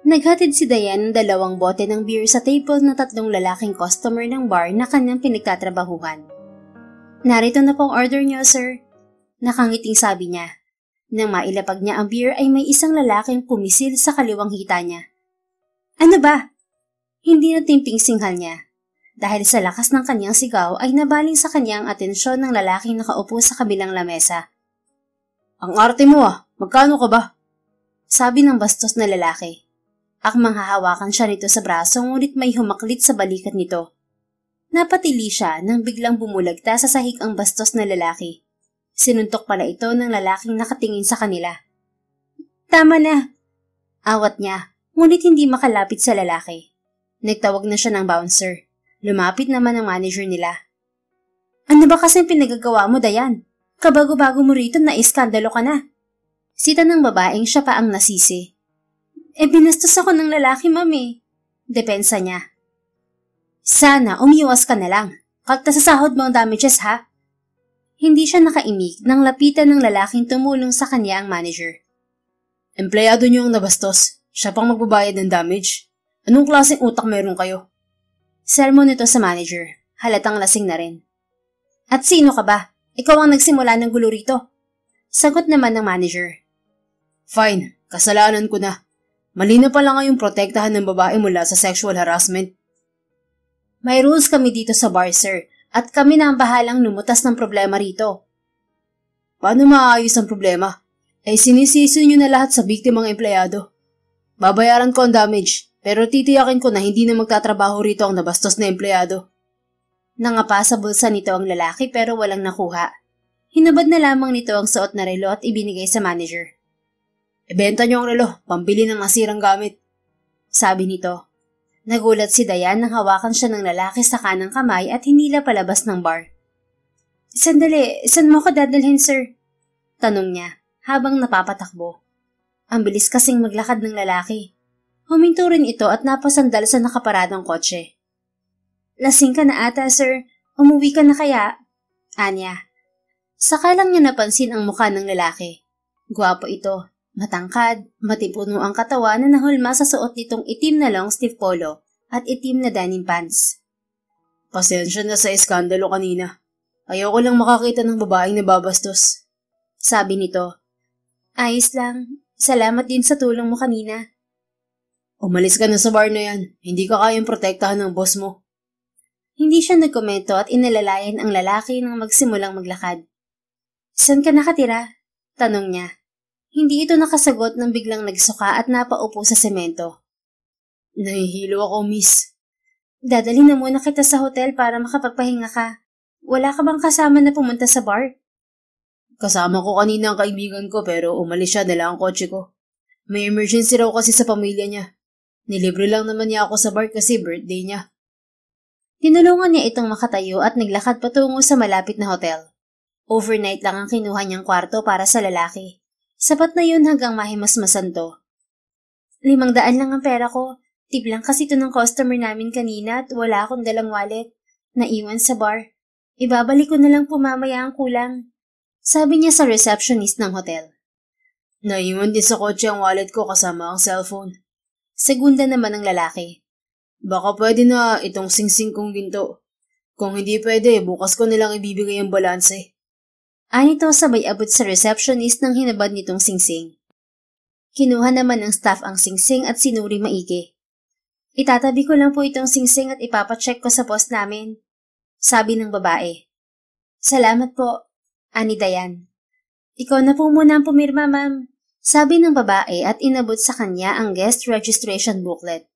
Naghatid si Dayan ng 2 bote ng beer sa table ng 3 lalaking customer ng bar na kanyang pinagtatrabahuhan. "Narito na pong order niyo, sir." Nakangiting sabi niya. Nang mailapag niya ang beer ay may isang lalaking pumisil sa kaliwang hita niya. "Ano ba?" Hindi natimping singhal niya. Dahil sa lakas ng kanyang sigaw ay nabaling sa kanya ang atensyon ng lalaking nakaupo sa kabilang lamesa. "Ang arte mo magkano ka ba?" Sabi ng bastos na lalaki. Akmang hahawakan siya nito sa braso ngunit may humaklit sa balikat nito. Napatili siya nang biglang bumulagta sa sahig ang bastos na lalaki. Sinuntok pala ito ng lalaking nakatingin sa kanila. "Tama na!" Awat niya, ngunit hindi makalapit sa lalaki. Nagtawag na siya ng bouncer. Lumapit naman ang manager nila. "Ano ba kasing pinagagawa mo, Dayan? Kabago-bago mo rito na iskandalo ka na." Sita ng babaeng siya pa ang nasisi. Binastos ako ng lalaki, mami." Depensa niya. "Sana umiwas ka na lang. Kalta sa sahod mo ang damages, ha?" Hindi siya nakaimik nang lapitan ng lalaking tumulong sa kanya ang manager. "Empleyado niyo ang nabastos. Siya pang magbabayad ng damage. Anong klaseng utak meron kayo?" Sermon nito sa manager. Halatang lasing na rin. "At sino ka ba? Ikaw ang nagsimula ng gulo rito." Sagot naman ng manager. "Fine, kasalanan ko na. Mali na pala ngayong protektahan ng babae mula sa sexual harassment." "May rules kami dito sa bar, sir, at kami na ang bahalang lumutas ng problema rito." "Paano maayos ang problema? Sinisisi niyo na lahat sa biktimang empleyado. Babayaran ko ang damage, pero titiyakin ko na hindi na magtatrabaho rito ang nabastos na empleyado." Nangapa sa bulsa nito ang lalaki pero walang nakuha. Hinubad na lamang nito ang suot na relo at ibinigay sa manager. "Ibenta niyo ang relo, pambili ng nasirang gamit." Sabi nito. Nagulat si Dayan nang hawakan siya ng lalaki sa kanang kamay at hinila palabas ng bar. "Sandali, saan mo ko dadalhin, sir?" Tanong niya, habang napapatakbo. Ang bilis kasing maglakad ng lalaki. Huminto rin ito at napasandal sa nakaparadang kotse. "Lasing ka na ata, sir. Umuwi ka na kaya?" Anya. Saka lang niya napansin ang mukha ng lalaki. Gwapo ito. Matangkad, matipuno ang katawan na nahulma sa suot nitong itim na long sleeve polo at itim na denim pants. "Pasensya na sa iskandalo kanina. Ayoko lang makakita ng babaeng nababastos." Sabi nito. "Ayos lang. Salamat din sa tulong mo kanina." "Umalis ka na sa bar na yan. Hindi ka kayang protektahan ng boss mo." Hindi siya nagkomento at inalalayan ang lalaki nang magsimulang maglakad. "Saan ka nakatira?" Tanong niya. Hindi ito nakasagot nang biglang nagsuka at napaupo sa semento. "Nahihilo ako, miss." "Dadalhin na muna kita sa hotel para makapagpahinga ka. Wala ka bang kasama na pumunta sa bar?" "Kasama ko kanina ang kaibigan ko pero umalis siya, dala ang kotse ko. May emergency raw kasi sa pamilya niya. Nilibre lang naman niya ako sa bar kasi birthday niya." Tinulungan niya itong makatayo at naglakad patungo sa malapit na hotel. Overnight lang ang kinuha niyang kwarto para sa lalaki. Sapat na yun hanggang mahimasmasan to. "500 lang ang pera ko. Tip lang kasi ito ng customer namin kanina at wala akong dalang wallet. Naiwan sa bar. Ibabalik ko na lang po mamaya ang kulang." Sabi niya sa receptionist ng hotel. "Naiwan din sa kotse ang wallet ko kasama ang cellphone." Segunda naman ng lalaki. "Baka pwede na itong singsing kong ginto. Kung hindi pwede, bukas ko nilang ibibigay ang balanse." Anito sabay abot sa receptionist ng hinabad nitong singsing. Kinuha naman ng staff ang singsing at sinuri maigi. "Itatabi ko lang po itong singsing at ipapacheck ko sa post namin." Sabi ng babae. "Salamat po," ani Dayan. "Ikaw na po muna ang pumirma, ma'am." Sabi ng babae at inabot sa kanya ang guest registration booklet.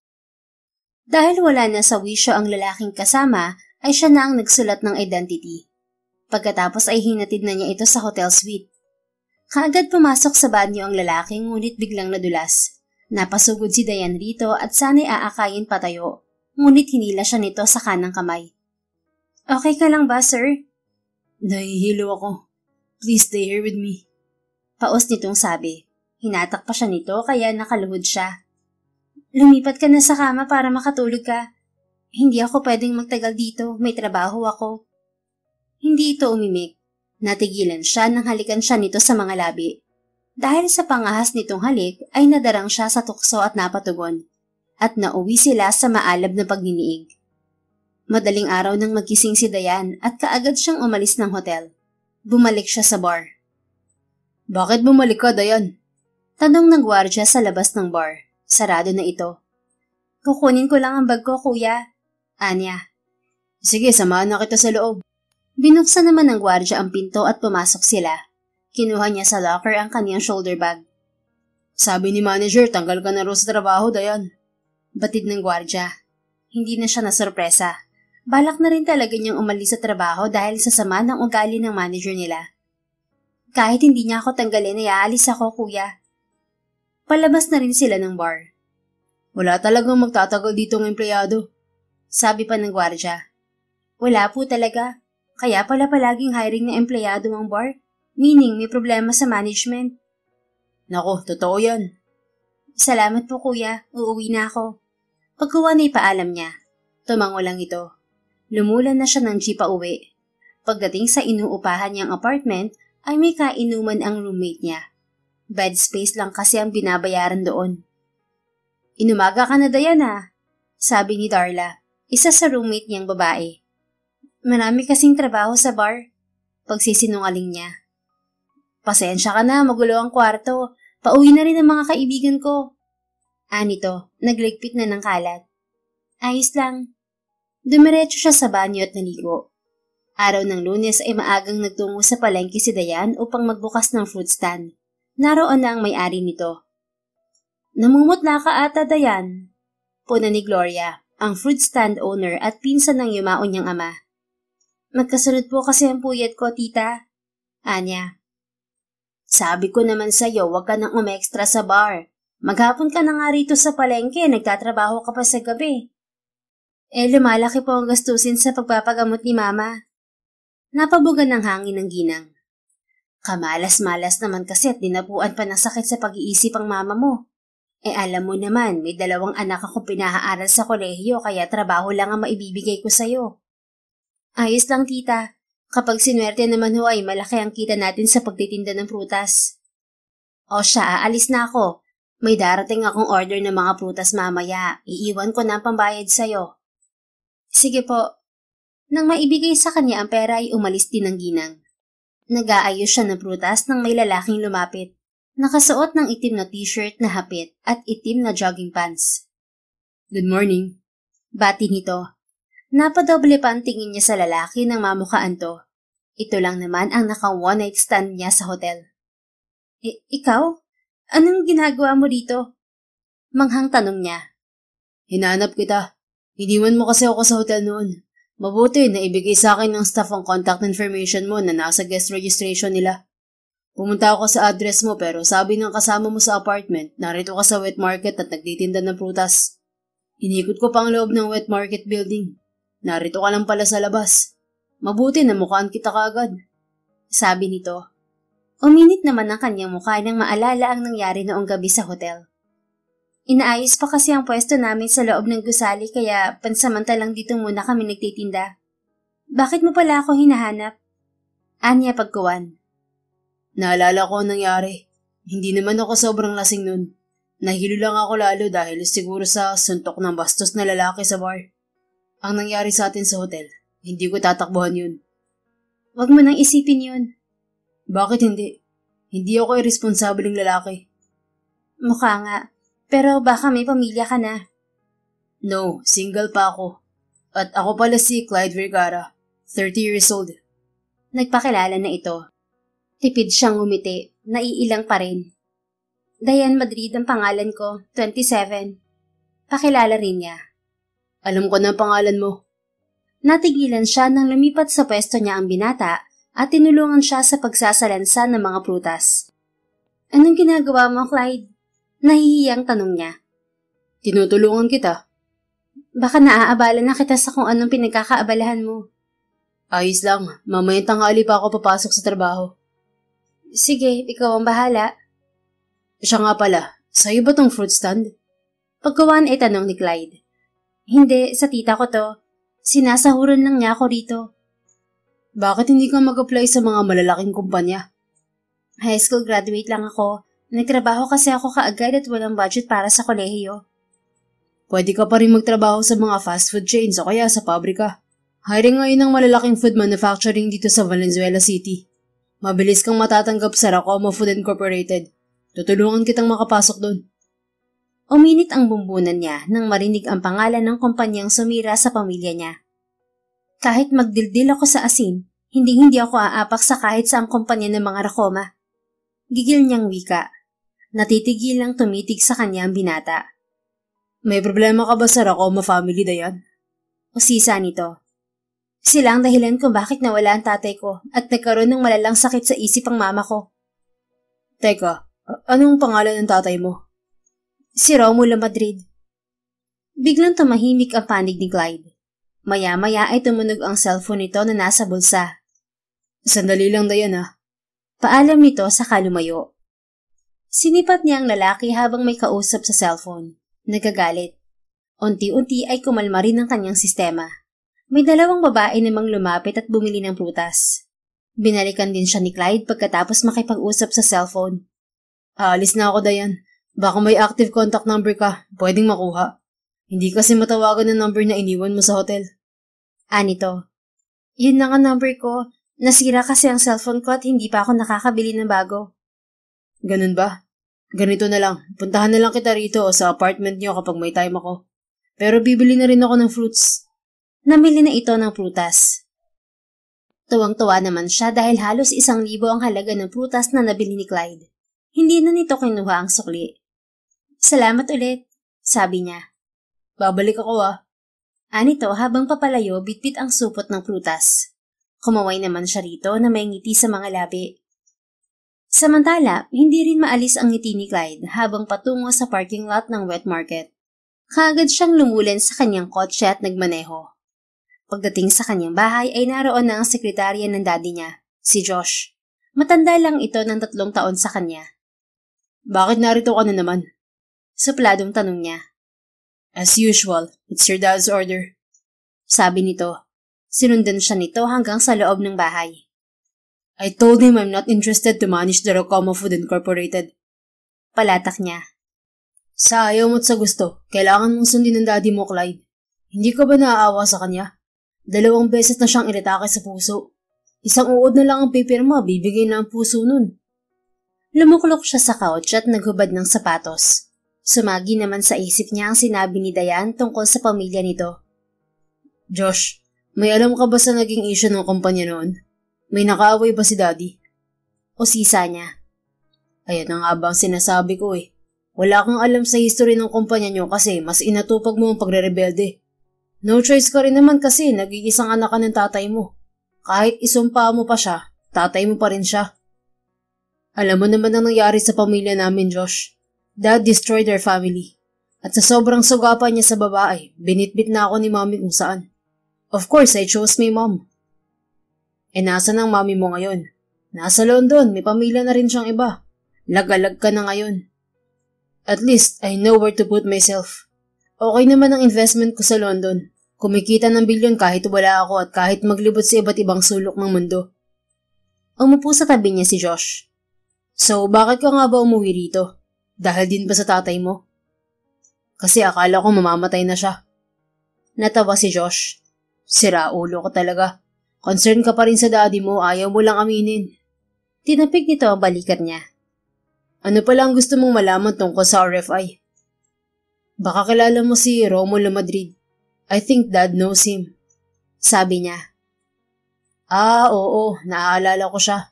Dahil wala na sa wisyo ang lalaking kasama, ay siya na ang nagsulat ng identity. Pagkatapos ay hinatid na niya ito sa hotel suite. Kaagad pumasok sa banyo ang lalaki ngunit biglang nadulas. Napasugod si Dayan rito at sana'y aakayin patayo, ngunit hinila siya nito sa kanang kamay. "Okay ka lang ba, sir?" "Nahihilo ako. Please stay here with me." Paos nitong sabi. Hinatak pa siya nito kaya nakaluhod siya. "Lumipat ka na sa kama para makatulog ka. Hindi ako pwedeng magtagal dito, may trabaho ako." Hindi ito umimik. Natigilan siya nang halikan siya nito sa mga labi. Dahil sa pangahas nitong halik ay nadarang siya sa tukso at napatugon, at nauwi sila sa maalab na pagniniig. Madaling araw nang magising si Dayan at kaagad siyang umalis ng hotel. Bumalik siya sa bar. "Bakit bumalik ka, Dayan?" Tanong ng gwardya sa labas ng bar. Sarado na ito. "Kukunin ko lang ang bag ko, kuya," anya. "Sige, samahan na kita sa loob." Binuksan naman ng gwardya ang pinto at pumasok sila. Kinuha niya sa locker ang kaniyang shoulder bag. "Sabi ni manager, tanggal ka na ro sa trabaho, Dayan." Batid ng gwardya. Hindi na siya nasurpresa. Balak na rin talaga niyang umalis sa trabaho dahil sa sama ng ugali ng manager nila. "Kahit hindi niya ako tanggalin, ay aalis ako, kuya." Palabas na rin sila ng bar. "Wala talagang magtatagal dito ng empleyado," sabi pa ng gwardya. "Wala po talaga. Kaya pala palaging hiring na empleyado ang bar. Meaning, may problema sa management." "Nako, totoo yan." "Salamat po, kuya. Uuwi na ako." Pagkuha na ipaalam niya. Tumango lang ito. Lumulan na siya ng jeep pa uwi. Pagdating sa inuupahan niyang apartment, ay may kainuman ang roommate niya. Bed space lang kasi ang binabayaran doon. "Inumaga ka na, Diana," sabi ni Darla, isa sa roommate niyang babae. "Marami kasing trabaho sa bar." Pagsisinungaling niya. "Pasensya ka na, magulo ang kwarto. Pauwi na rin ang mga kaibigan ko." Anito, nagligpit na ng kalat. "Ayos lang." Dumiretso siya sa banyo at naligo. Araw ng Lunes ay maagang nagtungo sa palengke si Dayan upang magbukas ng fruit stand. Naroon na ang may-ari nito. "Namumutla ka ata, Dayan," puna ni Gloria, ang fruit stand owner at pinsan ng yumaon niyang ama. "Magkasunod po kasi ang puyat ko, tita," anya. "Sabi ko naman sa'yo, huwag ka nang umextra sa bar. Maghapon ka na nga rito sa palengke, nagtatrabaho ka pa sa gabi." Lumalaki po ang gastusin sa pagpapagamot ni mama." Napabugan ng hangin ng ginang. "Kamalas-malas naman kasi at dinapuan pa ng sakit sa pag-iisip ang mama mo. Alam mo naman, may 2 anak akong pinahaaral sa kolehiyo kaya trabaho lang ang maibibigay ko sa'yo." "Ayos lang, tita. Kapag sinwerte naman ho ay malaki ang kita natin sa pagtitinda ng prutas." "O siya, aalis na ako. May darating akong order ng mga prutas mamaya. Iiwan ko na ang pambayad sa'yo." "Sige po." Nang maibigay sa kanya ang pera ay umalis din ang ginang. Nag-aayos siya ng prutas nang may lalaking lumapit. Nakasuot ng itim na t-shirt na hapit at itim na jogging pants. "Good morning." Bati nito. Napadoble pa ang tingin niya sa lalaki nang mamukhaan to. Ito lang naman ang naka-one night stand niya sa hotel. Ikaw? Anong ginagawa mo dito?" Manghang tanong niya. "Hinanap kita. Iniwan mo kasi ako sa hotel noon. Mabuti na ibigay sa akin ng staff ang contact information mo na nasa guest registration nila. Pumunta ako sa address mo pero sabi ng kasama mo sa apartment, narito ka sa wet market at nagtitinda ng prutas. Inikot ko pang loob ng wet market building. Narito ka lang pala sa labas. Mabuti na mukhaan kita kaagad." Sabi nito. Uminit naman ang kanyang mukha nang maalala ang nangyari noong gabi sa hotel. "Inaayos pa kasi ang pwesto namin sa loob ng gusali kaya pansamantalang dito muna kami nagtitinda. Bakit mo pala ako hinahanap?" Anya pagkuwan. "Naalala ko ang nangyari. Hindi naman ako sobrang lasing nun. Nahilo lang ako lalo dahil siguro sa suntok ng bastos na lalaki sa bar. Ang nangyari sa atin sa hotel, hindi ko tatakbuhan yun." "Wag mo nang isipin yun." "Bakit hindi? Hindi ako irresponsableng lalaki." "Mukha nga. Pero baka may pamilya ka na." "No, single pa ako. At ako pala si Clyde Vergara, 30 years old." Nagpakilala na ito. Tipid siyang ngumiti, naiilang pa rin. "Dayan Madrid ang pangalan ko, 27. Pakilala rin niya. "Alam ko na ang pangalan mo." Natigilan siya nang lumipat sa pwesto niya ang binata at tinulungan siya sa pagsasalansan ng mga prutas. "Anong ginagawa mo, Clyde?" Nahihiyang tanong niya. "Tinutulungan kita." "Baka naaabala na kita sa kung anong pinagkakaabalahan mo." "Ayos lang, mamayang tanghali pa ako papasok sa trabaho." "Sige, ikaw ang bahala." "Siya nga pala, sa'yo ba tong fruit stand?" Pagkawan ay tanong ni Clyde. "Hindi, sa tita ko to. Sinasahuran lang niya ako rito." "Bakit hindi ka mag-apply sa mga malalaking kumpanya?" "High school graduate lang ako. Nagtrabaho kasi ako kaagad at walang budget para sa kolehiyo. Pwede ka pa rin magtrabaho sa mga fast food chains o kaya sa pabrika. Hiring ngayon ng malalaking food manufacturing dito sa Valenzuela City. Mabilis kang matatanggap sa Racoma Food Incorporated. Tutulungan kitang makapasok doon. Uminit ang bumbunan niya nang marinig ang pangalan ng kumpanyang sumira sa pamilya niya. Kahit magdildil ako sa asin, hindi ako aapak sa kahit saang kumpanya ng mga Racoma. Gigil niyang wika. Natitigil lang tumitig sa kanya ang binata. May problema ka ba sa Racoma family, Dayan? Usisa nito. Sila ang dahilan kung bakit nawala ang tatay ko at nagkaroon ng malalang sakit sa isip ang mama ko. Teka, anong pangalan ng tatay mo? Si Romulo Madrid. Biglang tumahimik ang panig ni Clyde. Maya-maya ay tumunog ang cellphone nito na nasa bulsa. Sandali lang, Dayan ha. Paalam nito sa kalumayo. Sinipat niya ang lalaki habang may kausap sa cellphone. Nagagalit. Unti-unti ay kumalma rin ang kanyang sistema. May dalawang babae namang lumapit at bumili ng prutas. Binalikan din siya ni Clyde pagkatapos makipag-usap sa cellphone. Aalis na ako, Dayan. Baka may active contact number ka, pwedeng makuha. Hindi kasi matawagan ng number na iniwan mo sa hotel. Anito. Yun na nga number ko. Nasira kasi ang cellphone ko at hindi pa ako nakakabili ng bago. Ganun ba? Ganito na lang, puntahan na lang kita rito o sa apartment niyo kapag may time ako. Pero bibili na rin ako ng fruits. Namili na ito ng prutas. Tuwang-tuwa naman siya dahil halos 1,000 ang halaga ng prutas na nabili ni Clyde. Hindi na nito kinuha ang sukli. Salamat ulit, sabi niya. Babalik ako Anito habang papalayo bitbit ang supot ng prutas. Kumaway naman siya rito na may ngiti sa mga labi. Samantala, hindi rin maalis ang ngiti ni Clyde habang patungo sa parking lot ng wet market. Kaagad siyang lumulan sa kanyang kotse at nagmaneho. Pagdating sa kanyang bahay ay naroon na ang sekretarya ng daddy niya, si Josh. Matanda lang ito ng 3 taon sa kanya. Bakit narito ka na naman? Supladong tanong niya. As usual, it's your dad's order. Sabi nito. Sinundan siya nito hanggang sa loob ng bahay. I told him I'm not interested to manage the Racoma Food Incorporated. Palatak niya. Sa ayaw mo't sa gusto, kailangan mong sundin ng daddy mo, Clyde. Hindi ka ba naaawa sa kanya? 2 beses na siyang inatake sa puso. Isang uod na lang ang pipirma, bibigay na ang puso nun. Lumuklok siya sa couch at naghubad ng sapatos. Sumagi naman sa isip niya ang sinabi ni Dayan tungkol sa pamilya nito. Josh, may alam ka ba sa naging issue ng kumpanya noon? May nakaaway ba si daddy? Usisa niya. Ayan na nga ba ang sinasabi ko eh. Wala kang alam sa history ng kumpanya nyo kasi mas inatupag mo ang pagre-rebelde. No choice ka rin naman kasi nag-iisang anak ka ng tatay mo. Kahit isumpa mo pa siya, tatay mo pa rin siya. Alam mo naman ang nangyari sa pamilya namin, Josh. Dad destroyed our family. At sa sobrang sugapan niya sa babae, binitbit na ako ni mommy kung saan. Of course, I chose my mom. Nasaan ang mommy mo ngayon? Nasa London, may pamilya na rin siyang iba. Lagalag ka na ngayon. At least, I know where to put myself. Okay naman ang investment ko sa London. Kumikita ng bilyon kahit wala ako at kahit maglibot sa iba't ibang sulok ng mundo. Umupo sa tabi niya si Josh. So, bakit ka nga ba umuwi rito? Dahil din ba sa tatay mo? Kasi akala ko mamamatay na siya. Natawa si Josh. Sira ulo ko talaga. Concern ka pa rin sa daddy mo, ayaw mo lang aminin. Tinapik nito ang balikat niya. Ano pala ang gusto mong malaman tungkol sa RFI? Baka kilala mo si Romulo Madrid. I think dad knows him. Sabi niya. Oo, naaalala ko siya.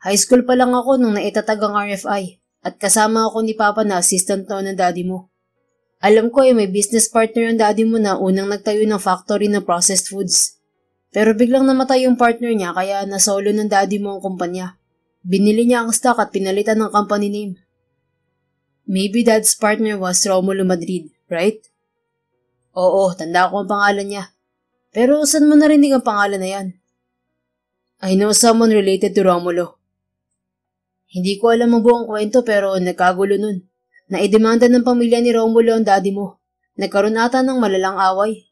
High school pa lang ako nung naitatag ang RFI at kasama ako ni Papa na assistant noon ng daddy mo. Alam ko may business partner ang daddy mo na unang nagtayo ng factory ng processed foods. Pero biglang namatay yung partner niya kaya nasolo ng daddy mo ang kumpanya. Binili niya ang stock at pinalitan ng company name. Maybe dad's partner was Romulo Madrid, right? Oo, tanda ko ang pangalan niya. Pero saan mo narinig ang pangalan na yan? I know someone related to Romulo. Hindi ko alam ang buong kwento pero nagkagulo nun. Naidemanda ng pamilya ni Romulo ang daddy mo. Nagkaroon ata ng malalang away.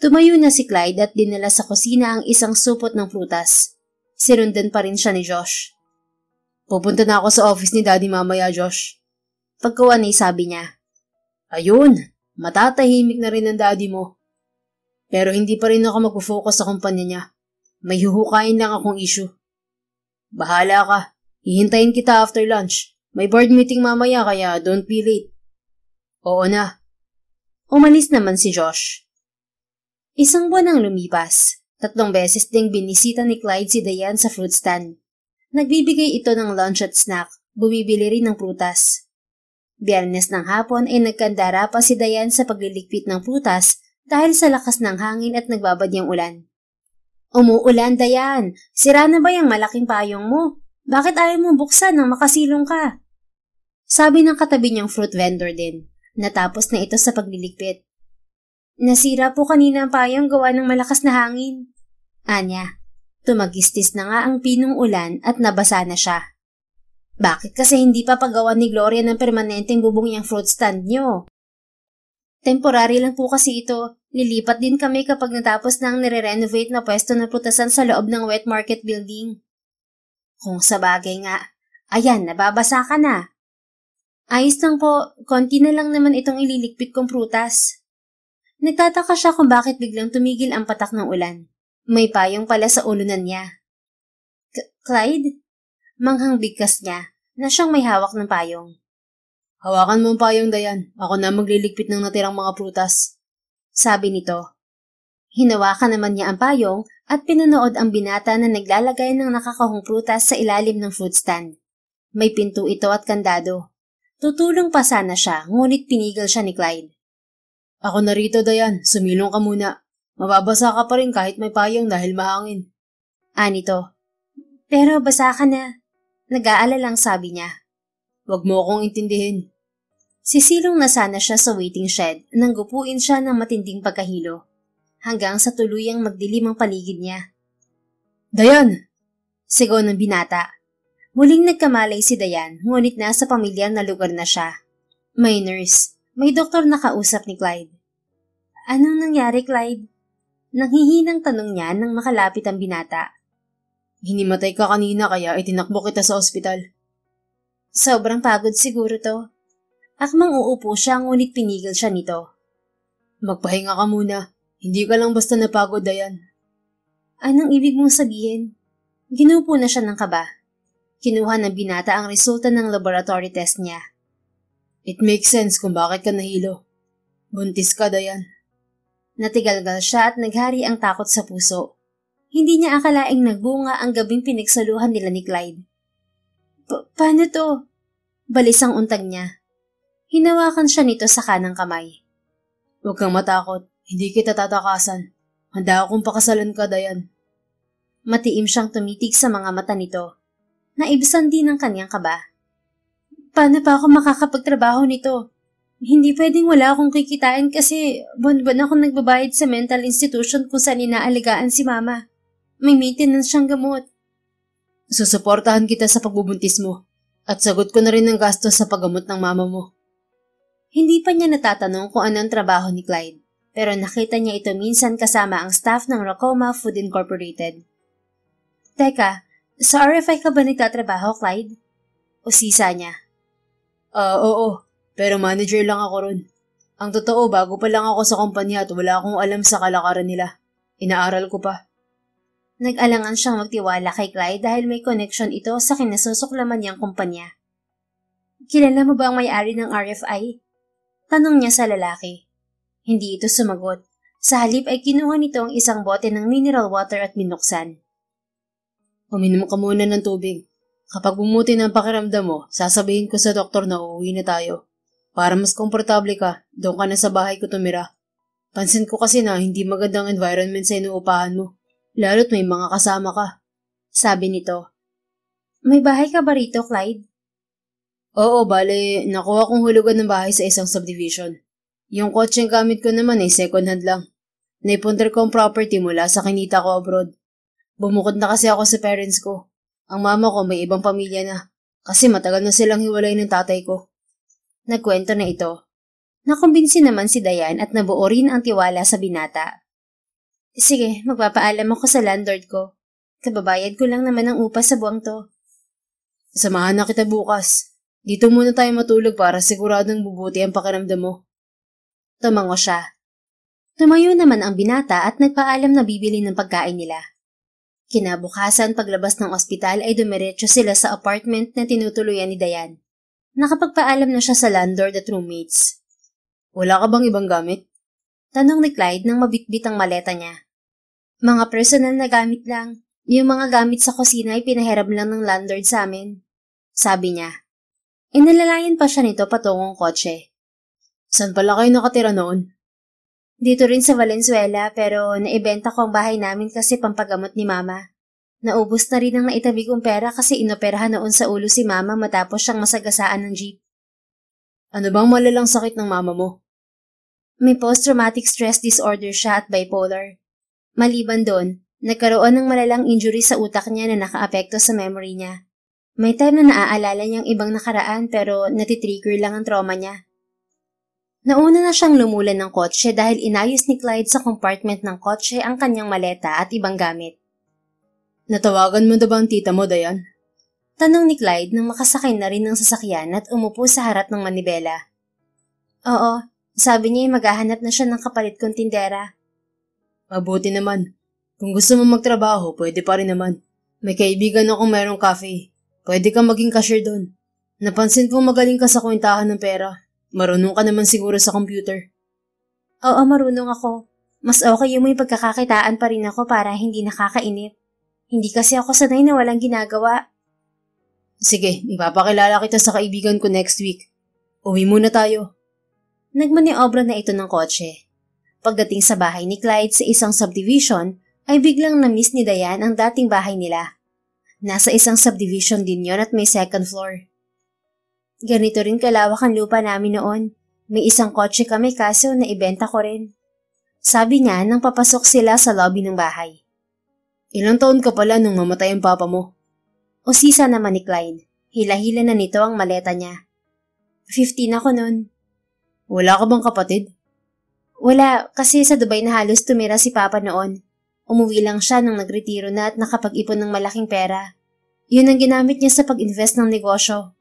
Tumayo na si Clyde at dinala sa kusina ang isang supot ng prutas. Sinundan pa rin siya ni Josh. Pupunta na ako sa office ni Daddy mamaya, Josh. Pagkawan ay sabi niya. Ayun, matatahimik na rin ang Daddy mo. Pero hindi pa rin ako magpo-focus sa kumpanya niya. May huhukayin lang akong issue. Bahala ka. Hihintayin kita after lunch. May board meeting mamaya kaya don't be late. Oo na. Umalis naman si Josh. Isang buwan ang lumipas. 3 beses ding binisita ni Clyde si Diane sa fruit stand. Nagbibigay ito ng lunch at snack. Bumibili rin ng prutas. Biyernes ng hapon ay nagkandara pa si Diane sa pagliligpit ng prutas dahil sa lakas ng hangin at nagbabadyang ulan. Umuulan, Diane. Sira na ba yung malaking payong mo? Bakit ayaw mo buksan nang makasilong ka? Sabi ng katabi niyang fruit vendor din. Natapos na ito sa pagliligpit. Nasira po kanina ang payong gawa ng malakas na hangin. Anya, tumagistis na nga ang pinong ulan at nabasa na siya. Bakit kasi hindi pa pagawa ni Gloria ng permanenteng bubong yung fruit stand niyo? Temporary lang po kasi ito. Lilipat din kami kapag natapos na ang nire-renovate na pwesto na prutasan sa loob ng wet market building. Kung sa bagay nga, ayan, nababasa ka na. Ayos lang po, konti na lang naman itong ililigpit kong prutas. Nagtataka siya kung bakit biglang tumigil ang patak ng ulan. May payong pala sa ulunan niya. Clyde? Manghang bigkas niya na siyang may hawak ng payong. Hawakan mo ang payong, Diane. Ako na magliligpit ng natirang mga prutas. Sabi nito. Hinawakan naman niya ang payong at pinanood ang binata na naglalagay ng nakakahong prutas sa ilalim ng fruit stand. May pinto ito at kandado. Tutulong pa sana siya, ngunit pinigil siya ni Clyde. Ako na rito, Diane. Sumilong ka muna. Mababasa ka pa rin kahit may payong dahil mahangin. Anito. Pero basa ka na. Nag-aalalang sabi niya. Huwag mo akong intindihin. Sisilong na sana siya sa waiting shed nang gupuin siya ng matinding pagkahilo. Hanggang sa tuluyang magdilim ang paligid niya. Diane! Sigaw ng binata. Muling nagkamalay si Diane, ngunit nasa pamilyar na lugar na siya. May nurse, may doktor na kausap ni Clyde. Anong nangyari, Clyde? Nanghihinang tanong niya nang makalapit ang binata. Hinimatay ka kanina kaya itinakbo kita sa ospital. Sobrang pagod siguro to. Akmang uupo siya ngunit pinigil siya nito. Magpahinga ka muna. Hindi ka lang basta napagod, Diane. Anong ibig mong sabihin? Ginupo na siya ng kaba. Kinuha ng binata ang resulta ng laboratory test niya. It makes sense kung bakit ka nahilo. Buntis ka, Diane. Natigalgal siya at naghari ang takot sa puso. Hindi niya akalaing nagbunga ang gabing pinagsaluhan nila ni Clyde. Paano to? Balis ang untag niya. Hinawakan siya nito sa kanang kamay. Huwag kang matakot. Hindi kita tatakasan. Handa akong pakasalan ka, Diane. Matiim siyang tumitig sa mga mata nito. Naibsan din ang kanyang kaba. Paano pa ako makakapagtrabaho nito? Hindi pwedeng wala akong kikitain kasi buwan-buwan akong nagbabayad sa mental institution kung saan inaalagaan si Mama. May maintenance siyang gamot. Susuportahan kita sa pagbubuntis mo at sagot ko na rin ang gastos sa paggamot ng mama mo. Hindi pa niya natatanong kung ano ang trabaho ni Clyde, pero nakita niya ito minsan kasama ang staff ng Racoma Food Incorporated. Teka, sa RFI ka ba nagtatrabaho, Clyde? Usisa niya. Oo, pero manager lang ako ron. Ang totoo, bago pa lang ako sa kumpanya at wala akong alam sa kalakaran nila. Inaaral ko pa. Nag-alangan siyang magtiwala kay Clyde dahil may connection ito sa kinasusuklaman niyang kumpanya. Kilala mo ba ang may-ari ng RFI? Tanong niya sa lalaki. Hindi ito sumagot. Sa halip ay kinuha nito ang isang bote ng mineral water at binuksan. Uminom ka muna ng tubig. Kapag bumuti ng pakiramdam mo, sasabihin ko sa doktor na uuwi na tayo. Para mas komportable ka, doon ka na sa bahay ko tumira. Pansin ko kasi na hindi magandang environment sa inuupahan mo. Lalo't may mga kasama ka. Sabi nito. May bahay ka ba rito, Clyde? Oo, bale, nakuha kong hulugan ng bahay sa isang subdivision. Yung kotseng gamit ko naman ay second hand lang. Naipunter ko ang property mula sa kinita ko abroad. Bumukod na kasi ako sa parents ko. Ang mama ko may ibang pamilya na. Kasi matagal na silang hiwalay ng tatay ko. Nagkwento na ito. Nakumbinsi naman si Diane at nabuo rin ang tiwala sa binata. Sige, magpapaalam ako sa landlord ko. Kababayad ko lang naman ang upa sa buwang to. Samahan na kita bukas. Dito muna tayo matulog para siguradong bubuti ang pakiramdam mo. Tumango siya. Tumayo naman ang binata at nagpaalam na bibili ng pagkain nila. Kinabukasan paglabas ng ospital ay dumiretso sila sa apartment na tinutuluyan ni Dayan. Nakapagpaalam na siya sa landlord at roommates. Wala ka bang ibang gamit? Tanong ni Clyde nang mabitbit ang maleta niya. Mga personal na gamit lang. Yung mga gamit sa kusina ay pinahiram lang ng landlord sa amin. Sabi niya. Inalalayan pa siya nito patungong kotse. Saan pala kayo nakatira noon? Dito rin sa Valenzuela pero naibenta ko ang bahay namin kasi pampagamot ni Mama. Naubos na rin ang naitabi kong pera kasi inoperahan noon sa ulo si Mama matapos siyang masagasaan ng jeep. Ano bang malalang sakit ng mama mo? May post-traumatic stress disorder siya at bipolar. Maliban doon, nagkaroon ng malalang injury sa utak niya na nakaapekto sa memory niya. May time na naaalala niyang ibang nakaraan pero natitrigger lang ang trauma niya. Nauna na siyang lumulan ng kotse dahil inayos ni Clyde sa compartment ng kotse ang kanyang maleta at ibang gamit. Natawagan mo na ba ang tita mo, Dayan? Tanong ni Clyde nang makasakay na rin ng sasakyan at umupo sa harap ng manibela. Oo, sabi niya ay maghahanap na siya ng kapalit kong tindera. Mabuti naman. Kung gusto mo magtrabaho, pwede pa rin naman. May kaibigan akong mayroong cafe. Pwede kang maging cashier doon. Napansin kong magaling ka sa kwentahan ng pera. Marunong ka naman siguro sa computer. Oo, marunong ako. Mas okay yung may pagkakakitaan pa rin ako para hindi nakakainip. Hindi kasi ako sanay na walang ginagawa. Sige, ipapakilala kita sa kaibigan ko next week. Uwi muna tayo. Nagmaniobra na ito ng kotse. Pagdating sa bahay ni Clyde sa isang subdivision, ay biglang na-miss ni Dayan ang dating bahay nila. Nasa isang subdivision din yon at may second floor. Ganito rin kalawak ang lupa namin noon. May isang kotse kami kaso naibenta ko rin. Sabi niya nang papasok sila sa lobby ng bahay. Ilang taon ka pala nung mamatay ang papa mo? Usisa naman ni Clyde. Hila-hila na nito ang maleta niya. 15 ako noon. Wala ka bang kapatid? Wala, kasi sa Dubai na halos tumira si Papa noon. Umuwi lang siya nang nagretiro na at nakapag-ipon ng malaking pera. Yun ang ginamit niya sa pag-invest ng negosyo.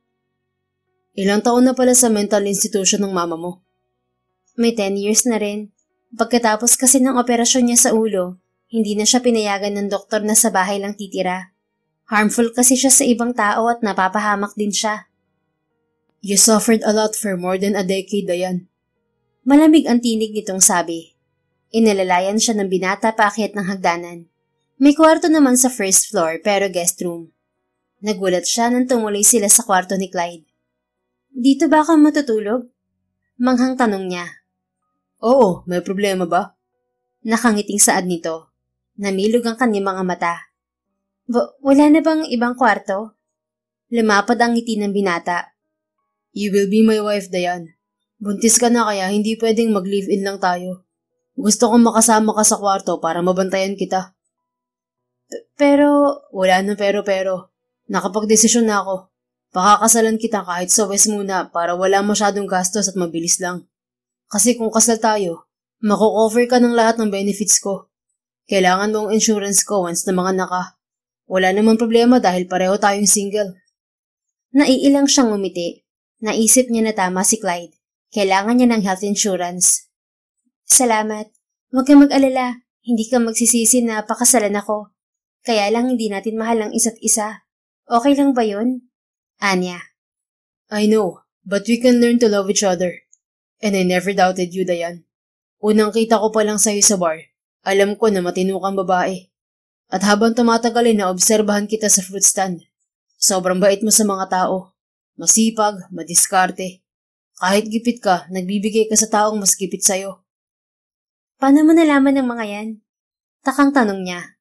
Ilang taon na pala sa mental institution ng mama mo? May 10 years na rin. Pagkatapos kasi ng operasyon niya sa ulo, hindi na siya pinayagan ng doktor na sa bahay lang titira. Harmful kasi siya sa ibang tao at napapahamak din siya. You suffered a lot for more than a decade, Dayan. Malamig ang tinig nitong sabi. Inalalayan siya ng binata paakyat ng hagdanan. May kwarto naman sa first floor pero guest room. Nagulat siya nang tumuloy sila sa kwarto ni Clyde. Dito ba ka matutulog? Manghang tanong niya. Oo, may problema ba? Nakangiting saad nito. Namilog ang kanyang mga mata. Wala na bang ibang kwarto? Lumapad ang ngiti ng binata. You will be my wife, Dayan. Buntis ka na kaya hindi pwedeng mag-live-in lang tayo. Gusto kong makasama ka sa kwarto para mabantayan kita. Pero... Wala na pero. Nakapag-desisyon na ako. Pakakasalan kita kahit sa West muna para wala masyadong gastos at mabilis lang. Kasi kung kasal tayo, mako-cover ka ng lahat ng benefits ko. Kailangan mong insurance ko once na mga naka. Wala namang problema dahil pareho tayong single. Naiilang siyang umiti. Naisip niya na tama si Clyde. Kailangan niya ng health insurance. Salamat. Huwag kang mag-alala. Hindi ka magsisisi na pakasalan ako. Kaya lang hindi natin mahal ang isa't isa. Okay lang ba yun? Anya. I know, but we can learn to love each other. And I never doubted you, Dayan. Unang kita ko pa lang sa'yo sa bar, alam ko na matino kang babae. At habang tumatagal ay naobserbahan kita sa fruit stand. Sobrang bait mo sa mga tao. Masipag, madiskarte. Kahit gipit ka, nagbibigay ka sa taong mas gipit sa'yo. Paano mo nalaman ng mga yan? Takang tanong niya.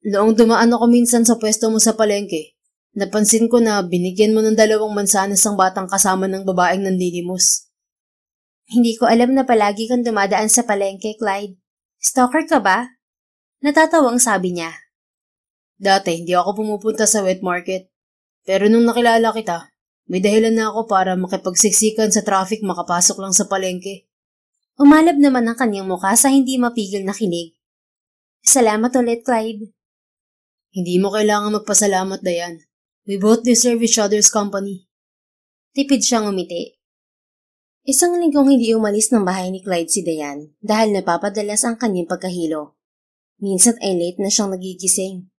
Noong dumaan ako minsan sa pwesto mo sa palengke, napansin ko na binigyan mo ng 2 mansanas ang batang kasama ng babaeng nanlilimos. Hindi ko alam na palagi kang dumadaan sa palengke, Clyde. Stalker ka ba? Natatawang sabi niya. Dati hindi ako pumupunta sa wet market. Pero nung nakilala kita, may dahilan na ako para makipagsiksikan sa traffic makapasok lang sa palengke. Umalab naman ang kanyang mukha sa hindi mapigil na kinig. Salamat ulit, Clyde. Hindi mo kailangan magpasalamat, Dayan. We both deserve each other's company. Tipid siyang umiti. Isang linggong hindi umalis ng bahay ni Clyde si Diane dahil napapadalas ang kanyang pagkahilo. Minsan ay late na siyang nagigising.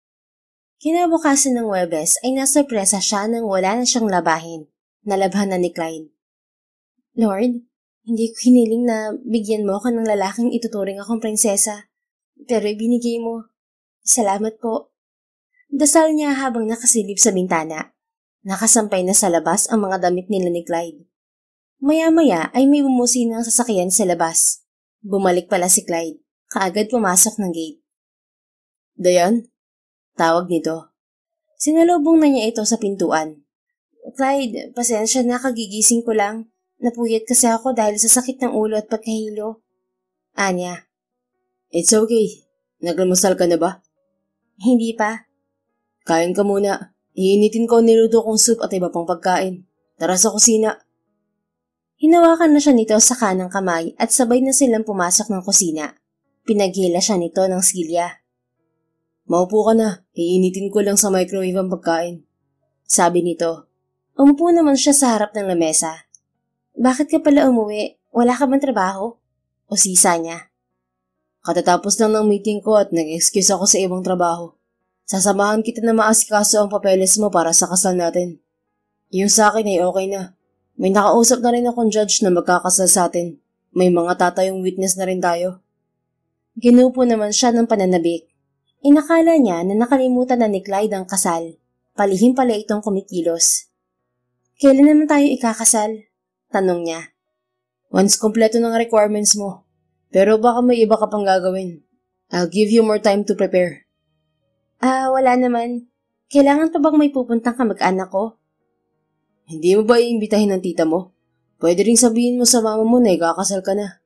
Kinabukasan ng Huwebes ay nasurpresa siya nang wala na siyang labahin. Nalabhan na ni Clyde. Lord, hindi ko hiniling na bigyan mo ako ng lalaking ituturing akong prinsesa. Pero ibinigay mo. Salamat po. Dasal niya habang nakasilip sa bintana. Nakasampay na sa labas ang mga damit nila ni Clyde. Maya-maya ay may bumusin ng sasakyan sa labas. Bumalik pala si Clyde. Kaagad pumasok ng gate. Diane? Tawag nito. Sinalubong na niya ito sa pintuan. Clyde, pasensya na, kagigising ko lang. Napuyat kasi ako dahil sa sakit ng ulo at pagkahilo. Anya. It's okay. Naglamusal ka na ba? Hindi pa. Kain ka muna. Iinitin ko ang niluto kong soup at iba pang pagkain. Tara sa kusina. Hinawakan na siya nito sa kanang kamay at sabay na silang pumasok ng kusina. Pinaghila siya nito ng silya. Maupo ka na. Iinitin ko lang sa microwave ang pagkain. Sabi nito. Umupo naman siya sa harap ng lamesa. Bakit ka pala umuwi? Wala ka bang trabaho? O sisa niya. Katatapos lang ng meeting ko at nag-excuse ako sa ibang trabaho. Sasamahan kita na maasikaso ang papeles mo para sa kasal natin. Yung sa akin ay okay na. May nakausap na rin akong judge na magkakasal sa atin. May mga tatayong witness na rin tayo. Ginupo naman siya ng pananabik. Inakala niya na nakalimutan na ni Clyde ang kasal. Palihim pala itong kumikilos. Kailan naman tayo ikakasal? Tanong niya. Once kompleto ng requirements mo. Pero baka may iba ka pang gagawin. I'll give you more time to prepare. Wala naman. Kailangan pa bang may pupuntang kamag-anak ko? Hindi mo ba iimbitahin ng tita mo? Pwede ring sabihin mo sa mama mo na ikakasal ka na.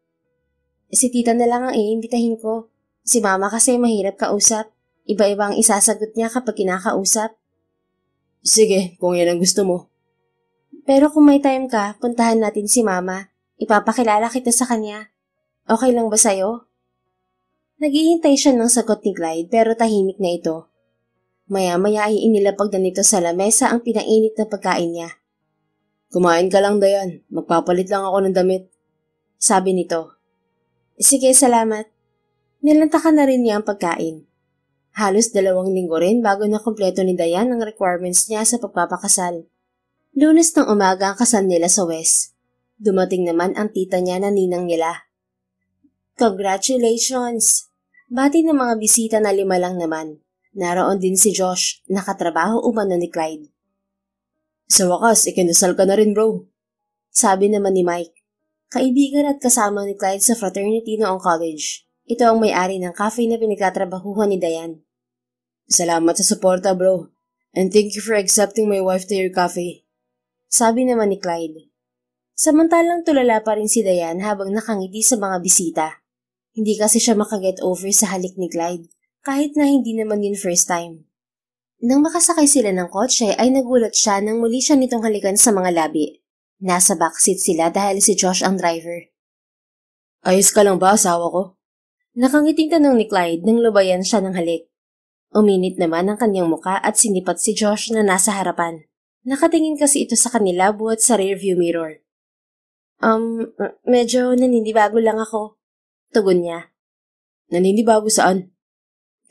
Si tita na lang ang iimbitahin ko. Si mama kasi mahirap kausap. Iba-iba ang isasagot niya kapag kinakausap. Sige, kung yan ang gusto mo. Pero kung may time ka, puntahan natin si mama. Ipapakilala kita sa kanya. Okay lang ba sa'yo? Naghihintay siya ng sagot ni Clyde pero tahimik na ito. Maya-maya ay inilapag na nito sa lamesa ang pinainit na pagkain niya. Kumain ka lang, Diane. Magpapalit lang ako ng damit. Sabi nito. Sige, salamat. Nilantakan na rin niya ang pagkain. Halos 2 linggo rin bago na kumpleto ni Diane ang requirements niya sa pagpapakasal. Lunes ng umaga ang kasal nila sa West. Dumating naman ang tita niya na ninang nila. Congratulations! Bati ng mga bisita na 5 lang naman. Naroon din si Josh, nakatrabaho umano ni Clyde. Sa wakas, ikinasal ka na rin, bro. Sabi naman ni Mike. Kaibigan at kasama ni Clyde sa fraternity noong college. Ito ang may-ari ng cafe na pinagtatrabahuhan ni Diane. Salamat sa suporta, bro. And thank you for accepting my wife to your cafe. Sabi naman ni Clyde. Samantalang tulala pa rin si Diane habang nakangiti sa mga bisita. Hindi kasi siya makaget over sa halik ni Clyde, kahit na hindi naman yun first time. Nang makasakay sila ng kotse ay nagulat siya nang muli siya nitong halikan sa mga labi. Nasa backseat sila dahil si Josh ang driver. Ayos ka lang ba, asawa ko? Nakangiting tanong ni Clyde nang lubayan siya ng halik. Uminit naman ang kanyang muka at sinipat si Josh na nasa harapan. Nakatingin kasi ito sa kanila buhat sa rearview mirror. Medyo naninibago lang ako. Tugon niya. Naninibago saan?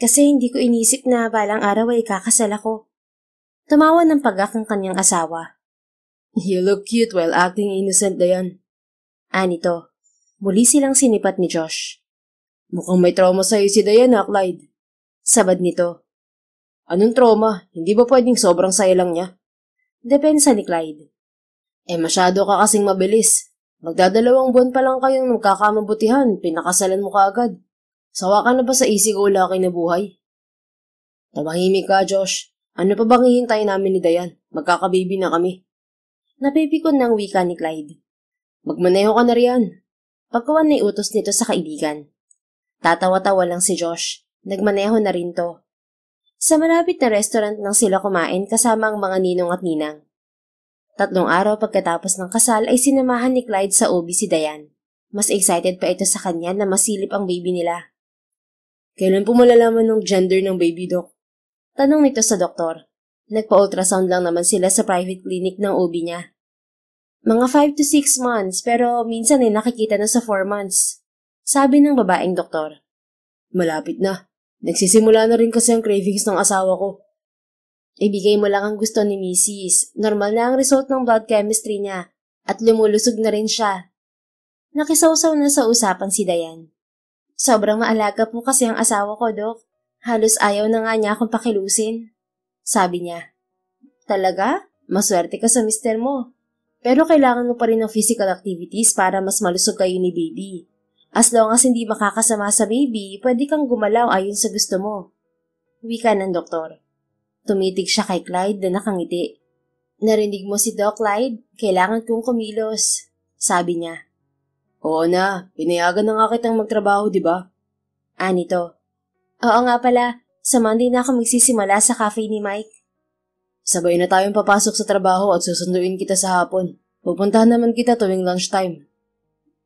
Kasi hindi ko inisip na balang araw ay kakasal ako. Tumawa ng pagak ang kanyang asawa. You look cute while acting innocent, Diane. Anito. Muli silang sinipat ni Josh. Mukhang may trauma sa'yo si Diane, Clyde. Sabad nito. Anong trauma? Hindi ba pwedeng sobrang saya lang niya? Depensa ni Clyde. Masyado ka kasing mabilis. Magdadalawang buwan pa lang kayong magkakamabutihan, pinakasalan mo kaagad. Sawa ka na ba sa easy-go-lucky na buhay? Tumahimik ka, Josh. Ano pa bang hihintayin namin ni Diane? Magkakababy na kami. Napipikon ng wika ni Clyde. Magmaneho ka na riyan. Pagkawan na utos nito sa kaibigan. Tatawa-tawa lang si Josh. Nagmaneho na rin to. Sa malapit na restaurant nang sila kumain kasama ang mga ninong at ninang. 3 araw pagkatapos ng kasal ay sinamahan ni Clyde sa OB si Diane. Mas excited pa ito sa kanya na masilip ang baby nila. Kailan po malalaman ng gender ng baby, Doc? Tanong nito sa doktor. Nagpa-ultrasound lang naman sila sa private clinic ng OB niya. Mga 5 to 6 months pero minsan nakikita na sa 4 months. Sabi ng babaeng doktor. Malapit na. Nagsisimula na rin kasi ang cravings ng asawa ko. Ibigay mo lang ang gusto ni Mrs. Normal na ang result ng blood chemistry niya at lumulusog na rin siya. Nakisawsaw na sa usapan si Dayan. Sobrang maalaga po kasi ang asawa ko, Dok. Halos ayaw na nga niya akong pakilusin. Sabi niya. Talaga? Maswerte ka sa mister mo. Pero kailangan mo pa rin ng physical activities para mas malusog kayo ni baby. As long as hindi makakasama sa baby, pwede kang gumalaw ayon sa gusto mo. Wika ng doktor. Tumitig siya kay Clyde na nakangiti. Narinig mo si Doc, Clyde? Kailangan kong kumilos. Sabi niya. Oo na, pinayagan na nga kitang magtrabaho, di ba? Anito. Oo nga pala, sa Monday na ako magsisimula sa cafe ni Mike. Sabay na tayong papasok sa trabaho at susunduin kita sa hapon. Pupuntahan naman kita tuwing lunchtime.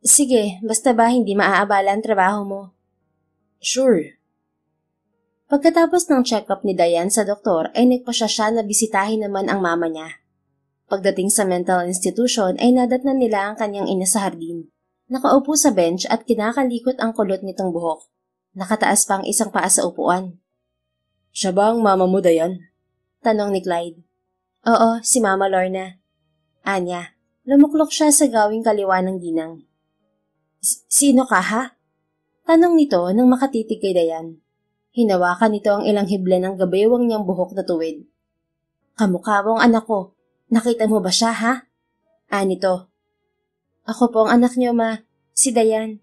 Sige, basta ba hindi maaabala ang trabaho mo? Sure. Pagkatapos ng check-up ni Dayan sa doktor ay nagpasya siya na bisitahin naman ang mama niya. Pagdating sa mental institution ay nadatnan nila ang kanyang ina sa hardin. Nakaupo sa bench at kinakalikot ang kulot nitong buhok. Nakataas pa ang isang paa sa upuan. Siya ba ang mama mo, Dayan? Tanong ni Clyde. Oo, si Mama Lorna. Anya, lumuklok siya sa gawing kaliwa ng ginang. Sino ka ha? Tanong nito nang makatitig kay Dayan. Hinawakan nito ang ilang hibla ng gabaywang niyang buhok na tuwid. Kamukha mo ang anak ko. Nakita mo ba siya ha? Anito. Ako po ang anak niyo ma, si Dayan.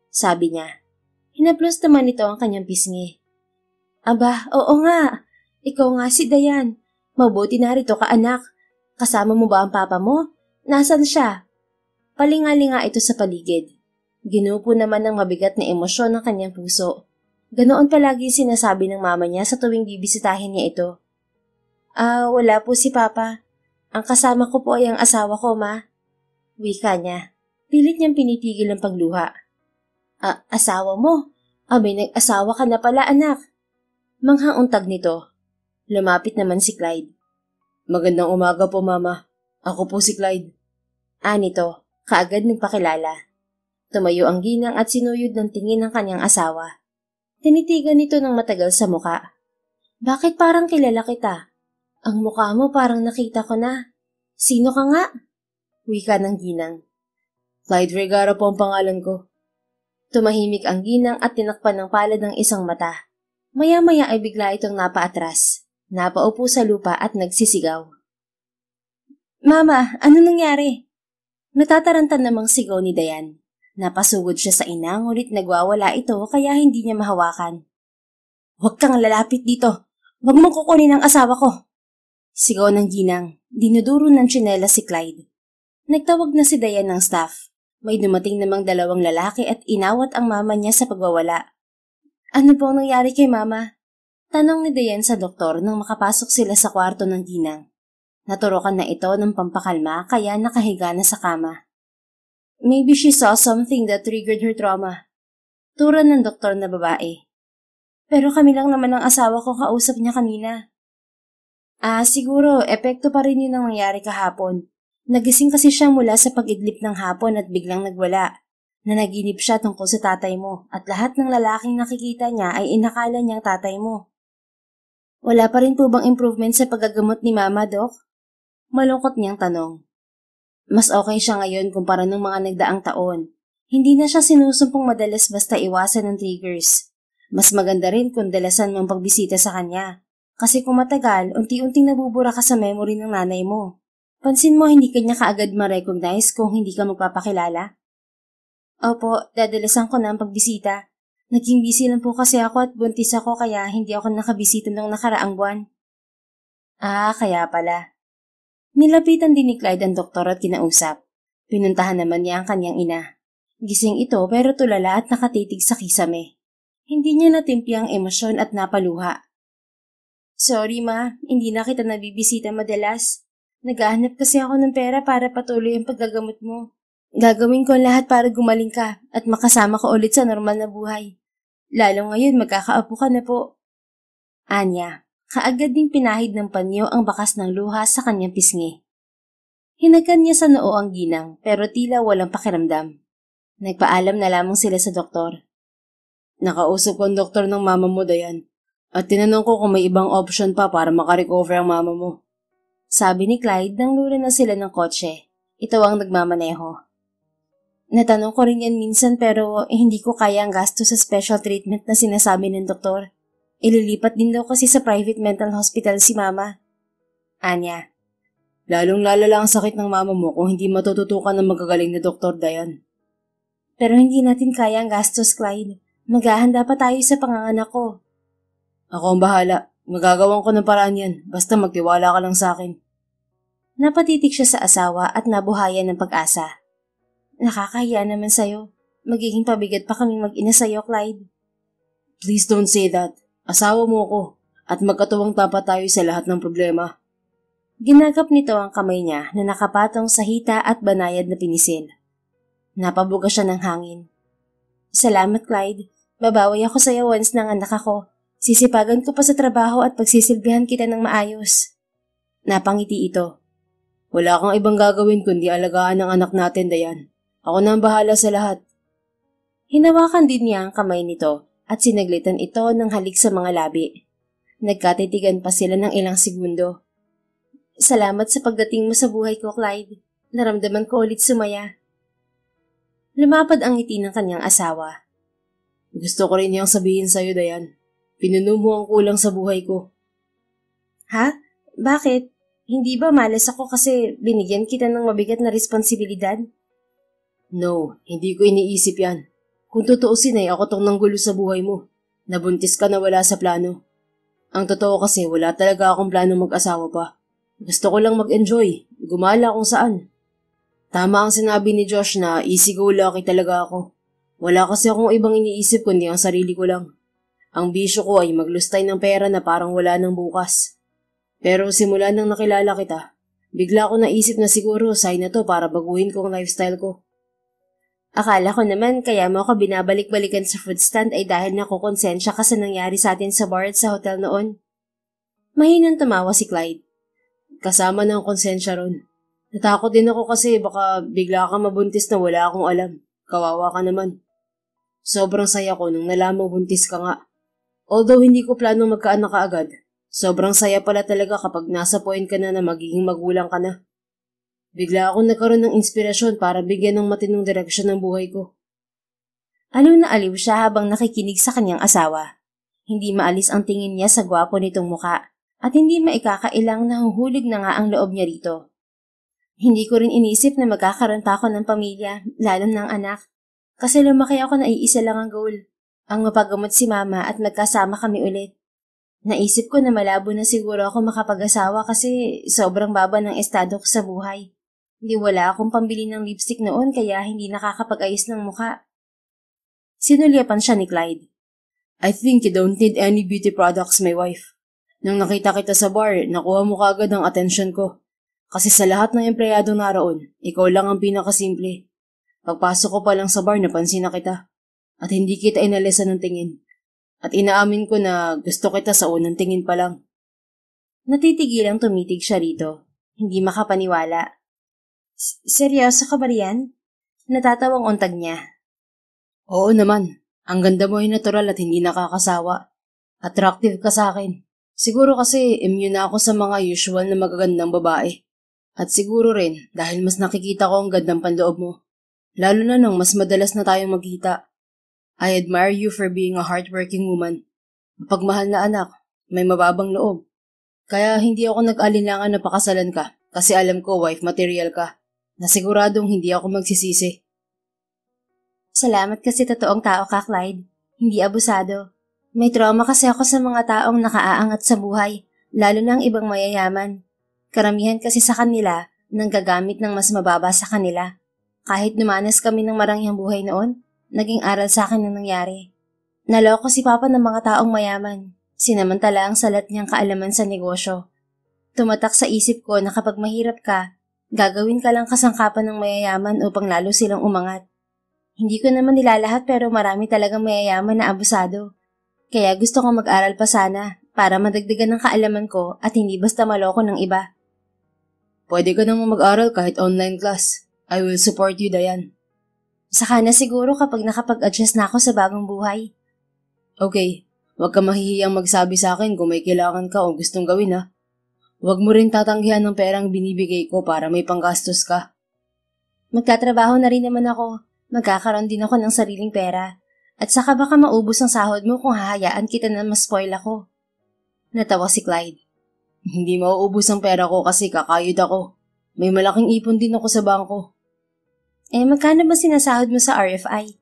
Sabi niya. Hinaplos naman nito ang kanyang pisngi. Aba, oo nga. Ikaw nga si Dayan. Mabuti narito ka anak. Kasama mo ba ang papa mo? Nasaan siya? Palingalinga ito sa paligid. Ginupo naman ng mabigat na emosyon ng kanyang puso. Ganoon palagi sinasabi ng mama niya sa tuwing bibisitahin niya ito. Wala po si papa. Ang kasama ko po ay ang asawa ko, ma. Wika niya. Pilit niyang pinitigil ang pagluha. Asawa mo? May nag-asawa ka na pala anak. Manghang-untag nito. Lumapit naman si Clyde. Magandang umaga po, Mama. Ako po si Clyde. Nito, kaagad nagpakilala. Tumayo ang ginang at sinuyod ng tingin ng kanyang asawa. Tinitigan nito ng matagal sa muka. Bakit parang kilala kita? Ang mukha mo parang nakita ko na. Sino ka nga? Wika ng ginang. Clyde Vergara po ang pangalan ko. Tumahimik ang ginang at tinakpan ng palad ng isang mata. Maya-maya ay bigla itong napaatras. Napaupo sa lupa at nagsisigaw. Mama, ano nangyari? Natataranta namang sigaw ni Dayan. Napasugod siya sa ina, ngunit nagwawala ito kaya hindi niya mahawakan. Huwag kang lalapit dito. Huwag mong kukunin ang asawa ko. Sigaw ng ginang. Dinuduro ng tsinela si Clyde. Nagtawag na si Dayan ng staff. May dumating namang dalawang lalaki at inawat ang mama niya sa pagwawala. Ano po ang nangyari kay mama? Tanong ni Dayan sa doktor nang makapasok sila sa kwarto ng ginang. Naturokan na ito ng pampakalma kaya nakahiga na sa kama. Maybe she saw something that triggered her trauma. Tura ng doktor na babae. Pero kami lang naman ang asawa ko kausap niya kanina. Siguro, epekto pa rin yun ang nangyari kahapon. Nagising kasi siya mula sa pag-idlip ng hapon at biglang nagwala. Nanaginip siya tungkol sa tatay mo at lahat ng lalaking nakikita niya ay inakala niyang tatay mo. Wala pa rin po bang improvement sa paggagamot ni Mama, Doc? Malungkot niyang tanong. Mas okay siya ngayon kumpara ng mga nagdaang taon. Hindi na siya sinusumpong madalas basta iwasan ng triggers. Mas maganda rin kung dalasan mong pagbisita sa kanya. Kasi kung matagal, unti-unting nabubura ka sa memory ng nanay mo. Pansin mo hindi kanya kaagad ma-recognize kung hindi ka magpapakilala? Opo, dadalasan ko na ang pagbisita. Naging busy lang po kasi ako at buntis ako kaya hindi ako nakabisita ng nakaraang buwan. Kaya pala. Nilapitan din ni Clyde ang doktor at kinausap. Pinuntahan naman niya ang kanyang ina. Gising ito pero tulala at nakatitig sa kisame. Hindi niya natimpi ang emosyon at napaluha. Sorry ma, hindi na kita nabibisita madalas. Naghahanap kasi ako ng pera para patuloy ang paggagamot mo. Gagawin ko ang lahat para gumaling ka at makasama ka ulit sa normal na buhay. Lalo ngayon magkakaapo ka na po. Anya, Kaagad ding pinahid ng panyo ang bakas ng luha sa kanyang pisngi. Hinagkan niya sa noo ang ginang pero tila walang pakiramdam. Nagpaalam na lamang sila sa doktor. Nakausap ko ang doktor ng mama mo, Dayan. At tinanong ko kung may ibang option pa para makarecover ang mama mo. Sabi ni Clyde nang lula na sila ng kotse. Ito ang nagmamaneho. Natanong ko rin yan minsan pero hindi ko kaya ang gasto sa special treatment na sinasabi ng doktor. Ililipat din daw kasi sa private mental hospital si mama. Anya. Lalong lalala ang sakit ng mama mo kung hindi matututukan ng magagaling na doktor, Dayan. Pero hindi natin kaya ang gastos, Clyde. Maghahanda pa tayo sa panganganak ko. Ako ang bahala. Magagawan ko ng paraan yan. Basta magtiwala ka lang sa akin. Napatitig siya sa asawa at nabuhayan ng pag-asa. Nakakahiya naman sa'yo. Magiging pabigat pa kaming mag-ina sa'yo, Clyde. Please don't say that. Asawa mo ko. At magkatuwang tapat tayo sa lahat ng problema. Ginagap nito ang kamay niya na nakapatong sa hita at banayad na pinisil. Napabuga siya ng hangin. Salamat, Clyde. Babawi ako sa'yo once nang anak ako. Sisipagan ko pa sa trabaho at pagsisilbihan kita ng maayos. Napangiti ito. Wala kang ibang gagawin kundi alagaan ang anak natin, Dayan. Ako na ang bahala sa lahat. Hinawakan din niya ang kamay nito at sinaglitan ito ng halik sa mga labi. Nagkatitigan pa sila ng ilang segundo. Salamat sa pagdating mo sa buhay ko, Clyde. Naramdaman ko ulit sumaya. Lumapad ang ngiti ng kanyang asawa. Gusto ko rin niyang sabihin sa'yo, Dayan. Pinuno mo ang kulang sa buhay ko. Ha? Bakit? Hindi ba malas ako kasi binigyan kita ng mabigat na responsibilidad? No, hindi ko iniisip yan. Kung tutuusin ay ako tong nanggulo sa buhay mo. Nabuntis ka na wala sa plano. Ang totoo kasi wala talaga akong plano mag-asawa pa. Gusto ko lang mag-enjoy, gumala kung saan. Tama ang sinabi ni Josh na easy go lucky talaga ako. Wala kasi akong ibang iniisip kundi ang sarili ko lang. Ang bisyo ko ay maglustay ng pera na parang wala nang bukas. Pero simula nang nakilala kita, bigla ko naisip na siguro sign na to para baguhin ko ang lifestyle ko. Akala ko naman kaya mo ako binabalik-balikan sa food stand ay dahil nakukonsensya ka sa nangyari sa atin sa bar at sa hotel noon. Mahinang tumawa si Clyde. Kasama ng konsensya ron. Natakot din ako kasi baka bigla ka mabuntis na wala akong alam. Kawawa ka naman. Sobrang saya ko nung nalamang buntis ka nga. Although hindi ko planong magkaanak ka agad, sobrang saya pala talaga kapag nasa point ka na magiging magulang ka na. Bigla akong nagkaroon ng inspirasyon para bigyan ng matinong direksyon ng buhay ko. Ano na aliw siya habang nakikinig sa kanyang asawa. Hindi maalis ang tingin niya sa gwapo nitong muka at hindi maikakailang nahuhulig na nga ang loob niya rito. Hindi ko rin inisip na magkakaroon pa ako ng pamilya, lalo ng anak. Kasi lumaki ako na iisa lang ang goal. Ang mapagamot si mama at magkasama kami ulit. Naisip ko na malabo na siguro ako makapag-asawa kasi sobrang baba ng estado ko sa buhay. Hindi wala akong pambili ng lipstick noon kaya hindi nakakapag-ayos ng mukha. Sinulyapan siya ni Clyde. I think you don't need any beauty products, my wife. Nung nakita kita sa bar, nakuha mo kaagad ang atensyon ko. Kasi sa lahat ng empleyado naroon, ikaw lang ang pinakasimple. Pagpasok ko pa lang sa bar, napansin na kita. At hindi kita inalisan ng tingin. At inaamin ko na gusto kita sa unang tingin pa lang. Natitigilang tumitig siya rito. Hindi makapaniwala. Seryoso ka ba riyan? Natatawang untag niya. Oo naman. Ang ganda mo ay natural at hindi nakakasawa. Attractive ka sa akin. Siguro kasi immune na ako sa mga usual na magagandang babae. At siguro rin dahil mas nakikita ko ang gandang panloob mo. Lalo na nang mas madalas na tayong magkita. I admire you for being a hardworking woman. Mapagmahal na anak, may mababang loob. Kaya hindi ako nag-alinlangan na pakasalan ka kasi alam ko wife material ka. Nasiguradong hindi ako magsisisi. Salamat kasi totoong tao ka, Clyde. Hindi abusado. May trauma kasi ako sa mga taong nakaaangat sa buhay, lalo na ang ibang mayayaman. Karamihan kasi sa kanila nang gagamit ng mas mababa sa kanila. Kahit dumanas kami ng marangyang buhay noon, naging aral sa akin ang nangyari. Naloko si Papa ng mga taong mayaman. Sinamantala ang salat niyang kaalaman sa negosyo. Tumatak sa isip ko na kapag mahirap ka, gagawin ka lang kasangkapan ng mayayaman upang lalo silang umangat. Hindi ko naman nilalahat pero marami talagang mayayaman na abusado. Kaya gusto kong mag-aral pa sana para madagdagan ng kaalaman ko at hindi basta maloko ng iba. Pwede ka namang mag-aral kahit online class. I will support you, Dayan. Saka na siguro kapag nakapag-adjust na ako sa bagong buhay. Okay, huwag ka mahihiyang magsabi sa akin kung may kailangan ka o gustong gawin ha. Huwag mo rin tatanggihan ng perang binibigay ko para may panggastos ka. Magtatrabaho na rin naman ako. Magkakaroon din ako ng sariling pera. At saka baka maubos ang sahod mo kung hahayaan kita na ma-spoil ako. Natawa si Clyde. Hindi mauubos ang pera ko kasi kakayod ako. May malaking ipon din ako sa bangko. Magkano ba sinasahod mo sa RFI?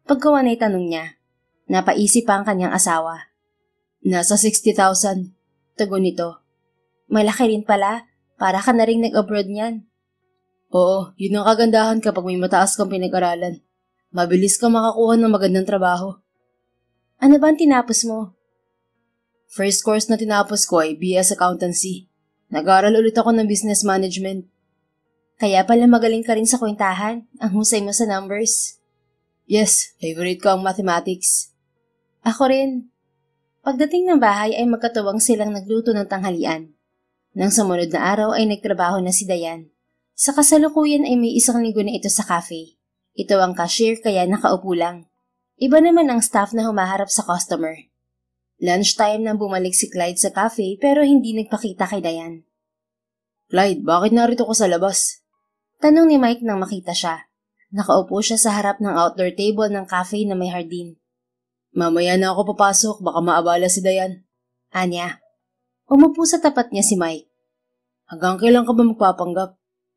Pagkawa na'y tanong niya. Napaisip pa ang kanyang asawa. Nasa 60,000. Tugon nito. Malaki rin pala. Para ka na rin nag-abroad niyan. Oo, yun ang kagandahan kapag may mataas kang pinag-aralan. Mabilis kang makakuha ng magandang trabaho. Ano ba ang tinapos mo? First course na tinapos ko ay BS Accountancy. Nag-aral ulit ako ng Business Management. Kaya pala magaling ka rin sa kwentahan. Ang husay mo sa numbers. Yes, favorite ko ang mathematics. Ako rin. Pagdating ng bahay ay magkatuwang silang nagluto ng tanghalian. Nang sumunod na araw ay nagtrabaho na si Dayan. Sa kasalukuyan ay may isang linggo na ito sa cafe. Ito ang cashier kaya nakaupo lang. Iba naman ang staff na humaharap sa customer. Lunchtime nang bumalik si Clyde sa cafe pero hindi nagpakita kay Dayan. Clyde, bakit narito ko sa labas? Tanong ni Mike nang makita siya. Nakaupo siya sa harap ng outdoor table ng cafe na may hardin. Mamaya na ako papasok, baka maabala si Dayan. Anya. Umupo sa tapat niya si Mike. Hanggang kailan ka ba magpapanggap?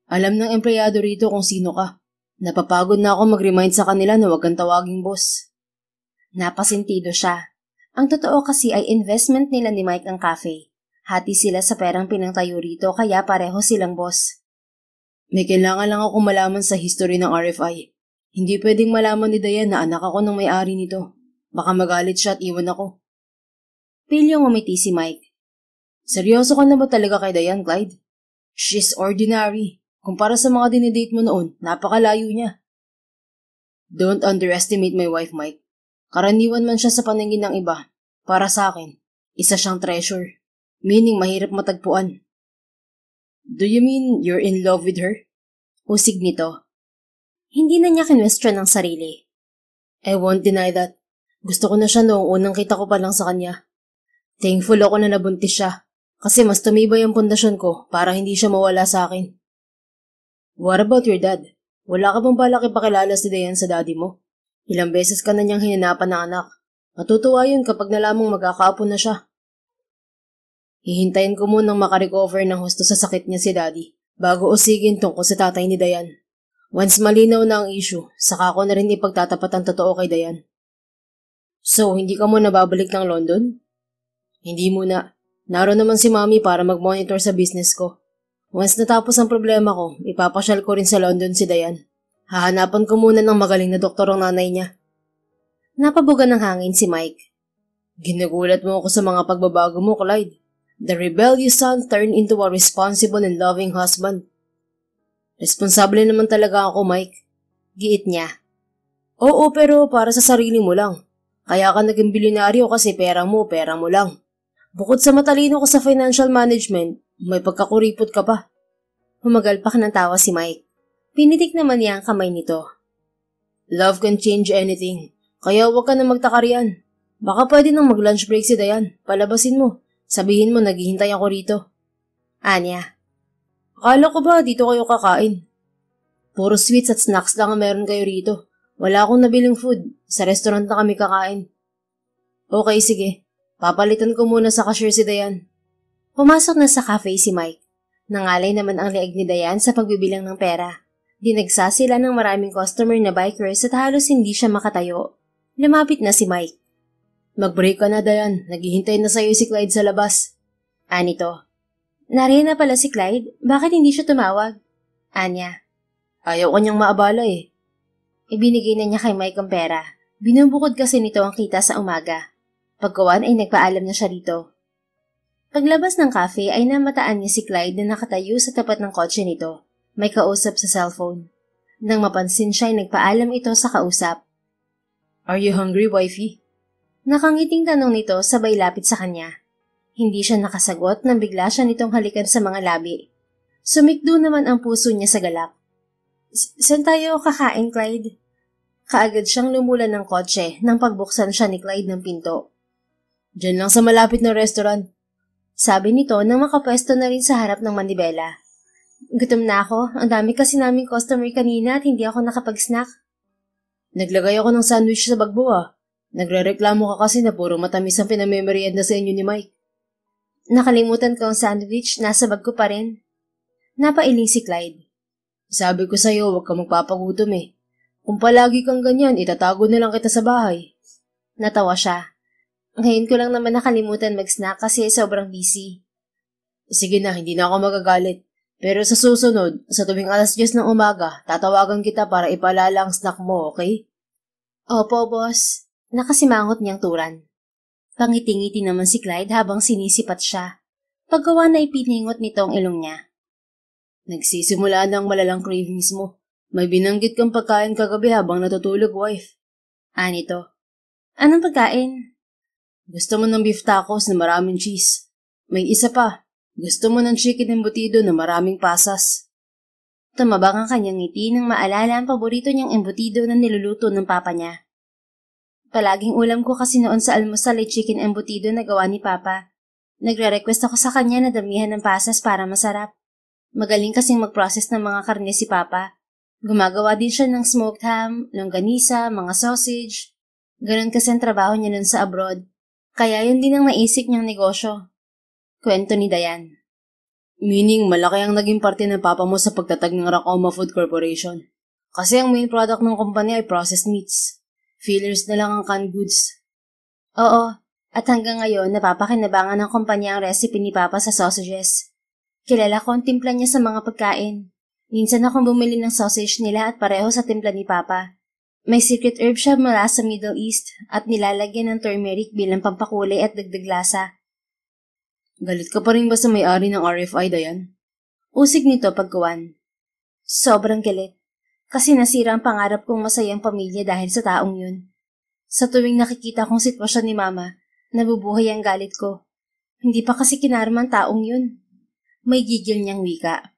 Alam ng empleyado rito kung sino ka. Napapagod na ako mag-remind sa kanila na huwag kang tawaging boss. Napasintido siya. Ang totoo kasi ay investment nila ni Mike ang cafe. Hati sila sa perang pinangtayo rito kaya pareho silang boss. May kailangan lang ako malaman sa history ng RFI. Hindi pwedeng malaman ni Dayan na anak ako ng may-ari nito. Baka magalit siya at iwan ako. Pilyong umiti si Mike. Seryoso ka na ba talaga kay Dayan, Clyde? She's ordinary. Kumpara sa mga dinidate mo noon, napakalayo niya. Don't underestimate my wife, Mike. Karaniwan man siya sa paningin ng iba. Para sa akin, isa siyang treasure. Meaning mahirap matagpuan. Do you mean you're in love with her? Usig nito. Hindi na niya kinwestiyon ng sarili. I won't deny that. Gusto ko na siya noong unang kita ko pa lang sa kanya. Thankful ako na nabuntis siya. Kasi mas tumibay ang pundasyon ko para hindi siya mawala sa akin. What about your dad? Wala ka bang balak ipakilala si Dayan sa daddy mo? Ilang beses ka na niyang hinanapan ng anak. Matutuwa yun kapag nalamang magkakaapo na siya. Hihintayin ko munang makarecover ng husto sa sakit niya si daddy bago usigin tungkol sa tatay ni Dayan. Once malinaw na ang issue, saka ko na rin ipagtatapat ang totoo kay Dayan. So, hindi ka muna babalik ng London? Hindi muna. Naroon naman si Mami para mag-monitor sa business ko. Once natapos ang problema ko, ipapasyal ko rin sa London si Dayan. Hahanapan ko muna ng magaling na doktor ang nanay niya. Napabugan ng hangin si Mike. Ginugulat mo ako sa mga pagbabago mo, Clyde. The rebellious son turned into a responsible and loving husband. Responsable naman talaga ako, Mike. Giit niya. Oo, pero para sa sarili mo lang. Kaya ka naging bilyonaryo kasi pera mo lang. Bukod sa matalino ka sa financial management, may pagkakuripot ka pa. Humagalpak ng tawa si Mike. Pinitik naman niya ang kamay nito. Love can change anything. Kaya huwag ka na magtaka riyan. Baka pwede nang mag-lunch break si Dayan. Palabasin mo. Sabihin mo naghihintay ako rito. Anya. Akala ko ba dito kayo kakain? Puro sweets at snacks lang ang meron kayo rito. Wala akong nabiling food. Sa restaurant na kami kakain. Okay, sige. Papalitan ko muna sa cashier si Dayan. Pumasok na sa cafe si Mike. Nangalay naman ang leeg ni Dayan sa pagbibilang ng pera. Dinagsa sila ng maraming customer na bikers at halos hindi siya makatayo. Lumapit na si Mike. Mag-break ka na, Dayan. Naghihintay na sa'yo si Clyde sa labas. Anito. Nariyan na pala si Clyde. Bakit hindi siya tumawag? Anya. Ayaw ko niyang maabala eh. Ibinigay na niya kay Mike ang pera. Binubukod kasi nito ang kita sa umaga. Pagkawan ay nagpaalam na siya rito. Paglabas ng cafe ay namataan niya si Clyde na nakatayo sa tapat ng kotse nito. May kausap sa cellphone. Nang mapansin siya ay nagpaalam ito sa kausap. Are you hungry, wifey? Nakangiting tanong nito sabay lapit sa kanya. Hindi siya nakasagot nang bigla siya nitong halikan sa mga labi. Sumikdo naman ang puso niya sa galak. Saan tayo kakain, Clyde? Kaagad siyang lumulan ng kotse nang pagbuksan siya ni Clyde ng pinto. Diyan lang sa malapit na restaurant. Sabi nito nang makapwesto na rin sa harap ng manibela. Gutom na ako. Ang dami kasi naming customer kanina at hindi ako nakapag-snack. Naglagay ako ng sandwich sa bagbo Nagrereklamo ka kasi na puro matamis ang pinamemorienda sa inyo ni Mike. Nakalimutan ko ang sandwich, nasa bag ko pa rin. Napailing si Clyde. Sabi ko sa'yo, huwag ka magpapagutom Kung palagi kang ganyan, itatago na lang kita sa bahay. Natawa siya. Ngayon ko lang naman nakalimutan mag-snack kasi sobrang busy. Sige na, hindi na ako magagalit. Pero sa susunod, sa tuwing 10:00 ng umaga, tatawagan kita para ipalala ang snack mo, okay? Opo, boss. Nakasimangot niyang turan. Pangiti-ngiti naman si Clyde habang sinisipat siya. Paggawa na ipiningot nito ang ilong niya. Nagsisimula na ang malalang cravings mo. May binanggit kang pagkain kagabi habang natutulog, wife. Nito. Anong pagkain? Gusto mo ng beef tacos na maraming cheese. May isa pa. Gusto mo ng chicken embutido na maraming pasas. Tumabang ang kanyang ngiti nang maalala ang paborito niyang embutido na niluluto ng papa niya. Palaging ulam ko kasi noon sa almusal ay chicken embutido na gawa ni Papa. Nagre-request ako sa kanya na damihan ng pasas para masarap. Magaling kasing mag-process ng mga karne si Papa. Gumagawa din siya ng smoked ham, longganisa, mga sausage. Ganon kasi ang trabaho niya noon sa abroad. Kaya yun din ang naisip niyang negosyo. Kwento ni Dayan. Meaning, malaki ang naging parte ng papa mo sa pagtatag ng Racoma Food Corporation. Kasi ang main product ng kumpanya ay processed meats. Fillers na lang ang canned goods. Oo, at hanggang ngayon napapakinabangan ng kumpanya ang recipe ni Papa sa sausages. Kilala ko ang timpla niya sa mga pagkain. Minsan akong bumili ng sausage nila at pareho sa timpla ni Papa. May secret herb siya mula sa Middle East at nilalagyan ng turmeric bilang pampakulay at dagdag lasa. Galit ka pa rin ba sa may-ari ng RFI, Dayan? Usig nito pagkuwan. Sobrang galit. Kasi nasira ang pangarap kong masayang pamilya dahil sa taong yun. Sa tuwing nakikita kong sitwasyon ni Mama, nabubuhay ang galit ko. Hindi pa kasi kinarma ang taong yun. May gigil niyang wika.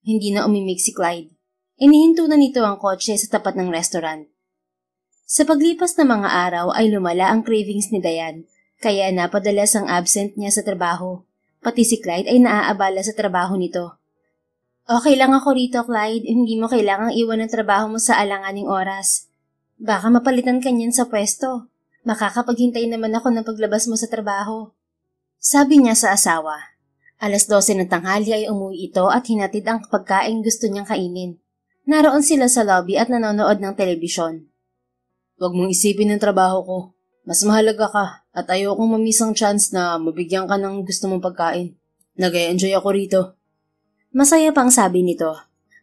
Hindi na umimik si Clyde. Inihinto na nito ang kotse sa tapat ng restaurant. Sa paglipas ng mga araw ay lumala ang cravings ni Dayan, kaya napadalas ang absent niya sa trabaho. Pati si Clyde ay naaabala sa trabaho nito. Okay lang ako rito, Clyde. Hindi mo kailangang iwan ang trabaho mo sa alanganing oras. Baka mapalitan ka niyan sa pwesto. Makakapaghintay naman ako ng paglabas mo sa trabaho. Sabi niya sa asawa. 12:00 ng tanghali ay umuwi ito at hinatid ang pagkain gusto niyang kainin. Naroon sila sa lobby at nanonood ng telebisyon. Huwag mong isipin ang trabaho ko. Mas mahalaga ka at ayokong mamiss ang chance na mabigyan ka ng gusto mong pagkain. Nag-e-enjoy ako rito. Masaya pang sabi nito.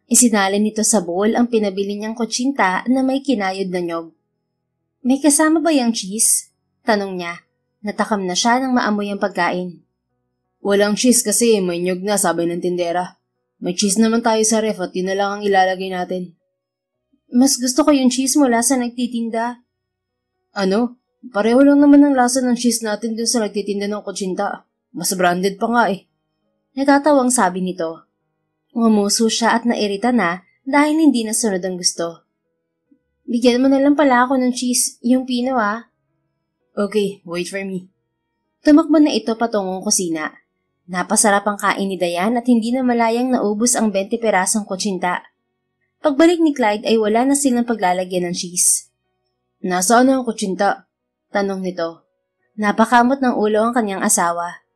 Isinalin nito sa bowl ang pinabili niyang kutsinta na may kinayod na nyog. May kasama ba yung cheese? Tanong niya. Natakam na siya nang maamoy ang pagkain. Walang cheese kasi may nyog na, sabi ng tindera. May cheese naman tayo sa ref at yun na lang ang ilalagay natin. Mas gusto ko yung cheese mula sa nagtitinda. Ano? Pareho lang naman ang lasa ng cheese natin dun sa nagtitinda ng kutsinta. Mas branded pa nga Natatawang sabi nito. Ngumuso siya at nairita na dahil hindi nasunod ang gusto. Bigyan mo na lang pala ako ng cheese, yung pino Okay, wait for me. Tumakbo na ito patungong kusina. Napasarap ang kain ni Dayan at hindi na malayang naubos ang 20 perasong kutsinta. Pagbalik ni Clyde ay wala na silang paglalagyan ng cheese. Nasaan ang kutsinta? Tanong nito. Napakamot ng ulo ang kanyang asawa.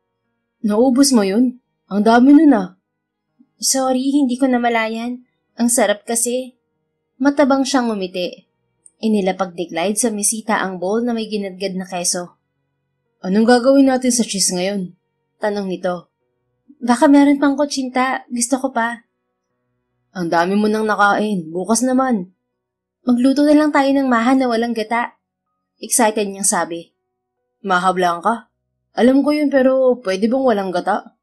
Naubos mo yun? Ang dami nun Sorry, hindi ko namalayan. Ang sarap kasi. Matabang siyang ngumiti. Inilapag ni Clyde sa mesita ang bowl na may ginadgad na keso. Anong gagawin natin sa cheese ngayon? Tanong nito. Baka meron pang kutsinta. Gusto ko pa. Ang dami mo nang nakain. Bukas naman. Magluto na lang tayo ng maha na walang gata. Excited niyang sabi. Mahablang ka? Alam ko yun pero pwede bang walang gata?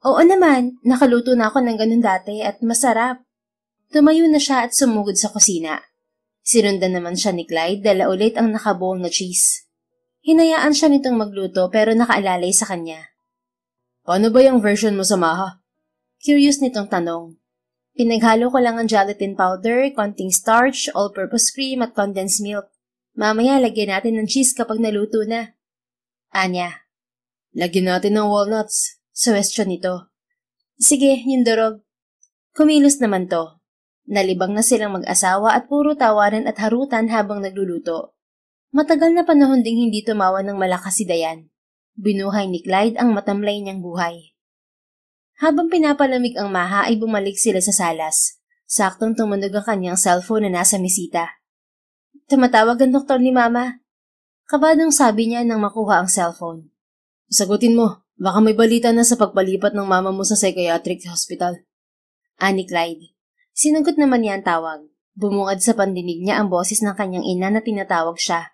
Oo naman, nakaluto na ako ng ganun dati at masarap. Tumayo na siya at sumugod sa kusina. Sinundan naman siya ni Clyde dala ulit ang nakabowl na cheese. Hinayaan siya nitong magluto pero nakaalalay sa kanya. Paano ba yung version mo sa Maha? Curious nitong tanong. Pinaghalo ko lang ang gelatin powder, konting starch, all-purpose cream at condensed milk. Mamaya lagyan natin ng cheese kapag naluto na. Anya. Lagyan natin ng walnuts. Suwestyon nito. Sige, yung durog. Kumilos naman to. Nalibang na silang mag-asawa at puro tawanan at harutan habang nagluluto. Matagal na panahon ding hindi tumawa ng malakas si Dayan. Binuhay ni Clyde ang matamlay niyang buhay. Habang pinapalamig ang Maha ay bumalik sila sa salas. Saktong tumunog ang kanyang cellphone na nasa mesita. Tumatawag ang doktor ni Mama. Kabadong sabi niya nang makuha ang cellphone. Sagutin mo, baka may balita na sa pagpalipat ng mama mo sa psychiatric hospital. Ani Clyde. Sinagot naman niya ang tawag. Bumungad sa pandinig niya ang boses ng kanyang ina na tinatawag siya.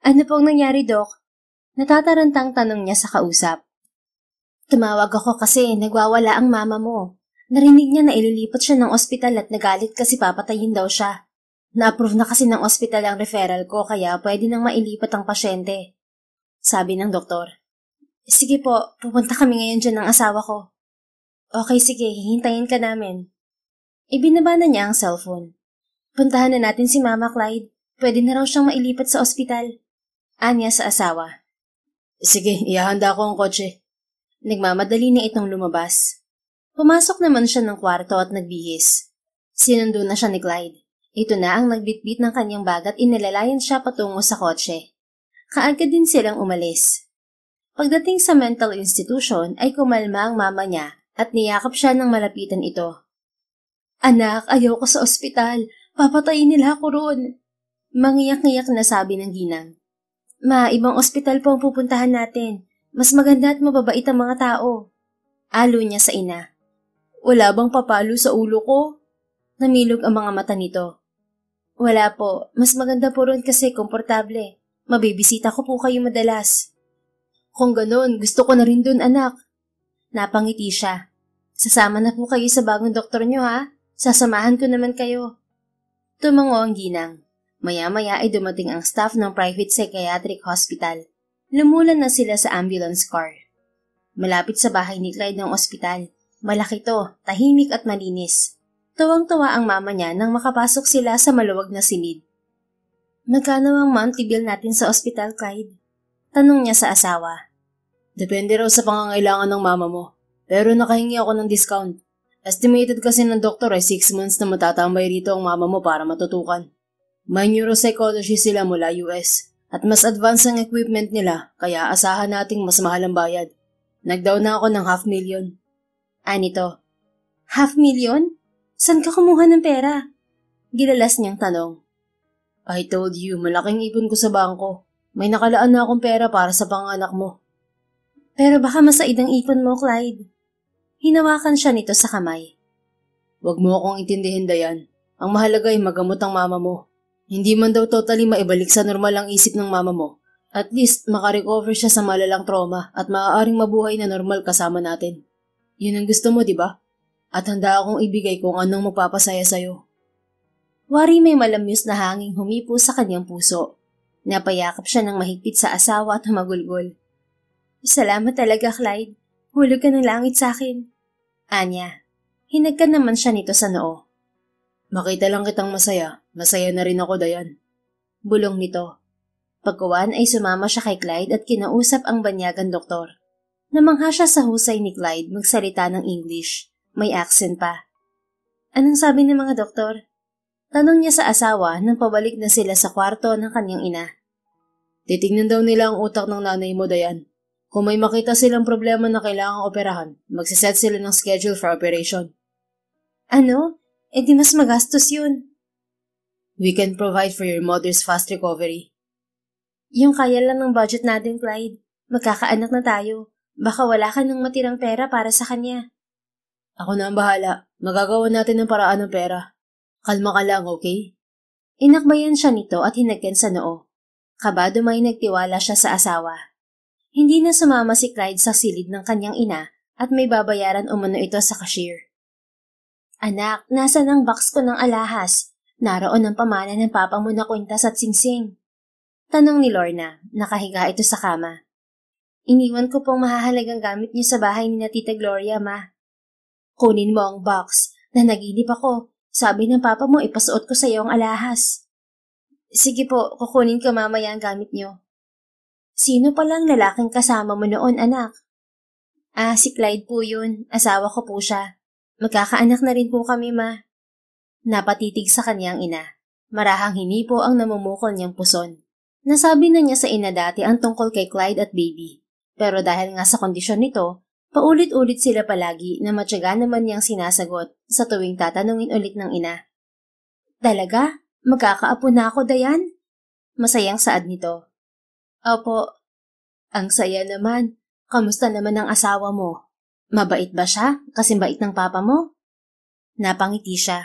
Ano pong nangyari, Dok? Natatarantang tanong niya sa kausap. Tumawag ako kasi nagwawala ang mama mo. Narinig niya na ililipat siya ng ospital at nagalit kasi papatayin daw siya. Na-approve na kasi ng ospital ang referral ko kaya pwede nang mailipat ang pasyente. Sabi ng doktor. Sige po, pupunta kami ngayon dyan ng asawa ko. Okay, sige, hihintayin ka namin. Ibinaba na niya ang cellphone. Puntahan na natin si Mama, Clyde. Pwede na raw siyang mailipat sa ospital. Anya sa asawa. Sige, ihahanda ko ang kotse. Nagmamadali na itong lumabas. Pumasok naman siya ng kwarto at nagbihis. Sinundo na siya ni Clyde. Ito na ang nagbitbit ng kanyang bag at inilalayan siya patungo sa kotse. Kaagad din silang umalis. Pagdating sa mental institution ay kumalma ang mama niya at niyakap siya ng malapitan ito. Anak, ayaw ko sa ospital. Papatayin nila ako roon. Mangiyak-ngiyak na sabi ng ginang. Ma, ibang ospital po ang pupuntahan natin. Mas maganda at mababait ang mga tao. Alo niya sa ina. Wala bang papalo sa ulo ko? Namilog ang mga mata nito. Wala po. Mas maganda po roon kasi komportable. Mabibisita ko po kayo madalas. Kung ganon, gusto ko na rin dun, anak. Napangiti siya. Sasama na po kayo sa bagong doktor nyo, ha? Sasamahan ko naman kayo. Tumango ang ginang. Maya-maya ay dumating ang staff ng private psychiatric hospital. Lumulan na sila sa ambulance car. Malapit sa bahay ni Clyde ng ospital. Malaki to, tahimik at malinis. Tuwang-tuwa ang mama niya nang makapasok sila sa maluwag na silid. Magkano ang monthly bill natin sa ospital, Clyde? Tanong niya sa asawa. Depende raw sa pangangailangan ng mama mo. Pero nakahingi ako ng discount. Estimated kasi ng doktor ay 6 months na matatambay rito ang mama mo para matutukan. May neuropsychology sila mula US at mas advanced ang equipment nila kaya asahan nating mas mahal ang bayad. Nag-down na ako ng 500,000. Anito, 500,000? Saan ka kumuha ng pera? Gilalas niyang tanong. I told you, malaking ipon ko sa bangko. May nakalaan na akong pera para sa panganak mo. Pero baka masaid ang ipon mo, Clyde. Hinawakan siya nito sa kamay. Huwag mo akong intindihin, Dayan. Ang mahalaga ay magamot ang mama mo. Hindi man daw totally maibalik sa normal ang isip ng mama mo. At least makarecover siya sa malalang trauma at maaaring mabuhay na normal kasama natin. Yun ang gusto mo, di ba? At handa akong ibigay kung anong magpapasaya sa'yo. Wari may malamyos na hanging humipo sa kanyang puso. Napayakap siya ng mahigpit sa asawa at humagulgol. Salamat talaga, Clyde. Hulog ka ng langit sa akin. Anya, hinagka naman siya nito sa noo. Makita lang kitang masaya. Masaya na rin ako, Dayan. Bulong nito. Pagkuwan ay sumama siya kay Clyde at kinausap ang banyagang doktor. Namangha siya sa husay ni Clyde magsalita ng English. May accent pa. Anong sabi ng mga doktor? Tanong niya sa asawa nang pabalik na sila sa kwarto ng kanyang ina. Titignan daw nila ang utak ng nanay mo, Dayan. Kung may makita silang problema na kailangang operahan, magsiset sila ng schedule for operation. Ano? Eh di mas magastos yun. We can provide for your mother's fast recovery. Yung kaya lang ng budget natin, Clyde. Magkakaanak na tayo. Baka wala ka ng matirang pera para sa kanya. Ako na ang bahala. Magagawa natin ng paraan ng pera. Kalma ka lang, okay? Inakbayan siya nito at hinagkan sa noo. Kabado may nagtiwala siya sa asawa. Hindi na sumama si Clyde sa silid ng kanyang ina at may babayaran umano ito sa cashier. Anak, nasa ng box ko ng alahas? Naroon ang pamana ng papa mo na kwintas at singsing. Tanong ni Lorna, nakahiga ito sa kama. Iniwan ko pong mahahalagang gamit niyo sa bahay ni na Tita Gloria, Ma. Kunin mo ang box. Nanaginip ako. Sabi ng papa mo, ipasuot ko sa iyo ang alahas. Sige po, kukunin ko mamaya ang gamit niyo. Sino palang lalaking kasama mo noon, anak? Si Clyde po yun. Asawa ko po siya. Magkakaanak na rin po kami, Ma. Napatitig sa kanyang ina. Marahang hinipo ang namumukol niyang puson. Nasabi na niya sa ina dati ang tungkol kay Clyde at baby. Pero dahil nga sa kondisyon nito, paulit-ulit sila palagi na matyaga naman niyang sinasagot sa tuwing tatanungin ulit ng ina. Talaga? Magkakaapo na ako, Dayan? Masayang saad nito. Opo. Ang saya naman. Kamusta naman ang asawa mo? Mabait ba siya? Kasing bait ng papa mo? Napangiti siya.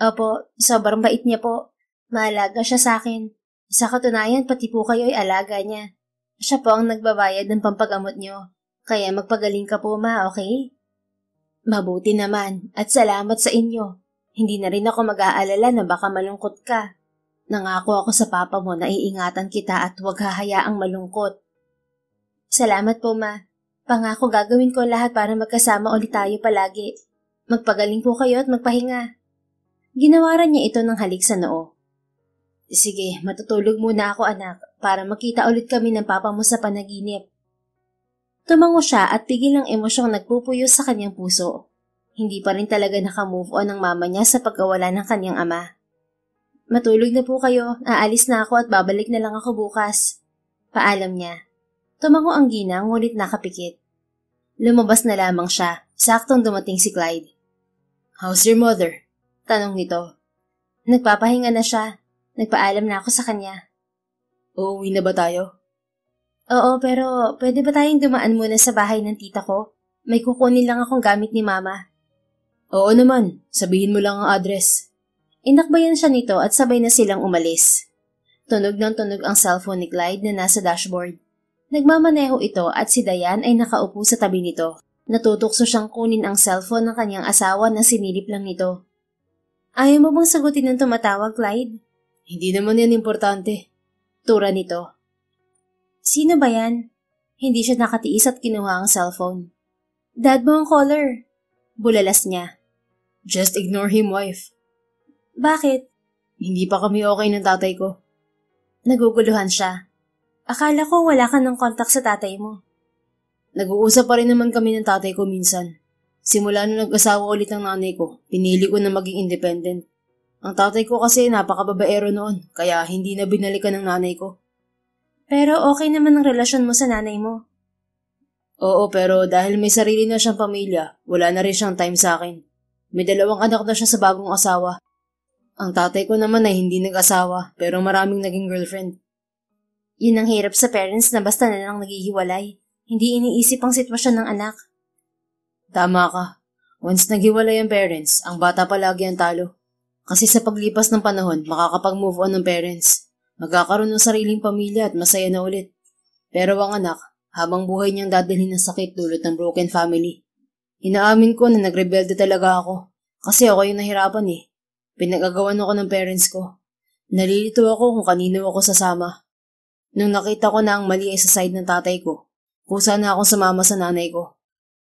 Opo, sobrang bait niya po. Maalaga siya sa akin. Sa katunayan, pati po kayo ay alaga niya. Siya po ang nagbabayad ng pampagamot niyo. Kaya magpagaling ka po, Ma, okay? Mabuti naman, at salamat sa inyo. Hindi na rin ako mag-aalala na baka malungkot ka. Nangako ako sa papa mo na iingatan kita at huwag hahayaang malungkot. Salamat po, Ma. Pangako gagawin ko lahat para magkasama ulit tayo palagi. Magpagaling po kayo at magpahinga. Ginawaran niya ito ng halik sa noo. Sige, matutulog muna ako, anak, para makita ulit kami ng papa mo sa panaginip. Tumango siya at pigil ang emosyong nagpupuyo sa kanyang puso. Hindi pa rin talaga nakamove on ang mama niya sa pagkawala ng kanyang ama. Matulog na po kayo, aalis na ako at babalik na lang ako bukas. Paalam niya. Tumango ang ginang ngunit nakapikit. Lumabas na lamang siya, saktong dumating si Clyde. How's your mother? Tanong nito. Nagpapahinga na siya. Nagpaalam na ako sa kanya. Uuwi na ba tayo? Oo, pero pwede ba tayong dumaan muna sa bahay ng tita ko? May kukunin lang akong gamit ni mama. Oo naman, sabihin mo lang ang address. Inakbayan siya nito at sabay na silang umalis. Tunog ng tunog ang cellphone ni Clyde na nasa dashboard. Nagmamaneho ito at si Dayan ay nakaupo sa tabi nito. Natutokso siyang kunin ang cellphone ng kanyang asawa na sinilip lang nito. Ayaw mo bang sagutin ng tumatawag, Clyde? Hindi naman yan importante. Tura nito. Sino ba yan? Hindi siya nakatiis at kinuha ang cellphone. Dad mo ang caller. Bulalas niya. Just ignore him, wife. Bakit? Hindi pa kami okay ng tatay ko. Naguguluhan siya. Akala ko wala ka ng contact sa tatay mo. Nag-uusap pa rin naman kami ng tatay ko minsan. Simula nung nag-asawa ulit ng nanay ko, pinili ko na maging independent. Ang tatay ko kasi napakababaero noon, kaya hindi na binalikan ng nanay ko. Pero okay naman ang relasyon mo sa nanay mo. Oo, pero dahil may sarili na siyang pamilya, wala na rin siyang time sa akin. May 2 anak na siya sa bagong asawa. Ang tatay ko naman ay hindi nag-asawa, pero maraming naging girlfriend. Yun ang hirap sa parents na basta na lang naghihiwalay. Hindi iniisip ang sitwasyon ng anak. Tama ka. Once naghiwalay ang parents, ang bata palagi ang talo. Kasi sa paglipas ng panahon, makakapag-move on ng parents. Magkakaroon ng sariling pamilya at masaya na ulit. Pero ang anak, habang buhay niyang dadalhin ng sakit dulot ng broken family. Inaamin ko na nagrebelde talaga ako. Kasi ako yung nahirapan eh. Pinag-agawan ako ng parents ko. Nalilito ako kung kanino ako sasama. Nung nakita ko na ang mali ay sa side ng tatay ko, kusa na akong sumama sa nanay ko.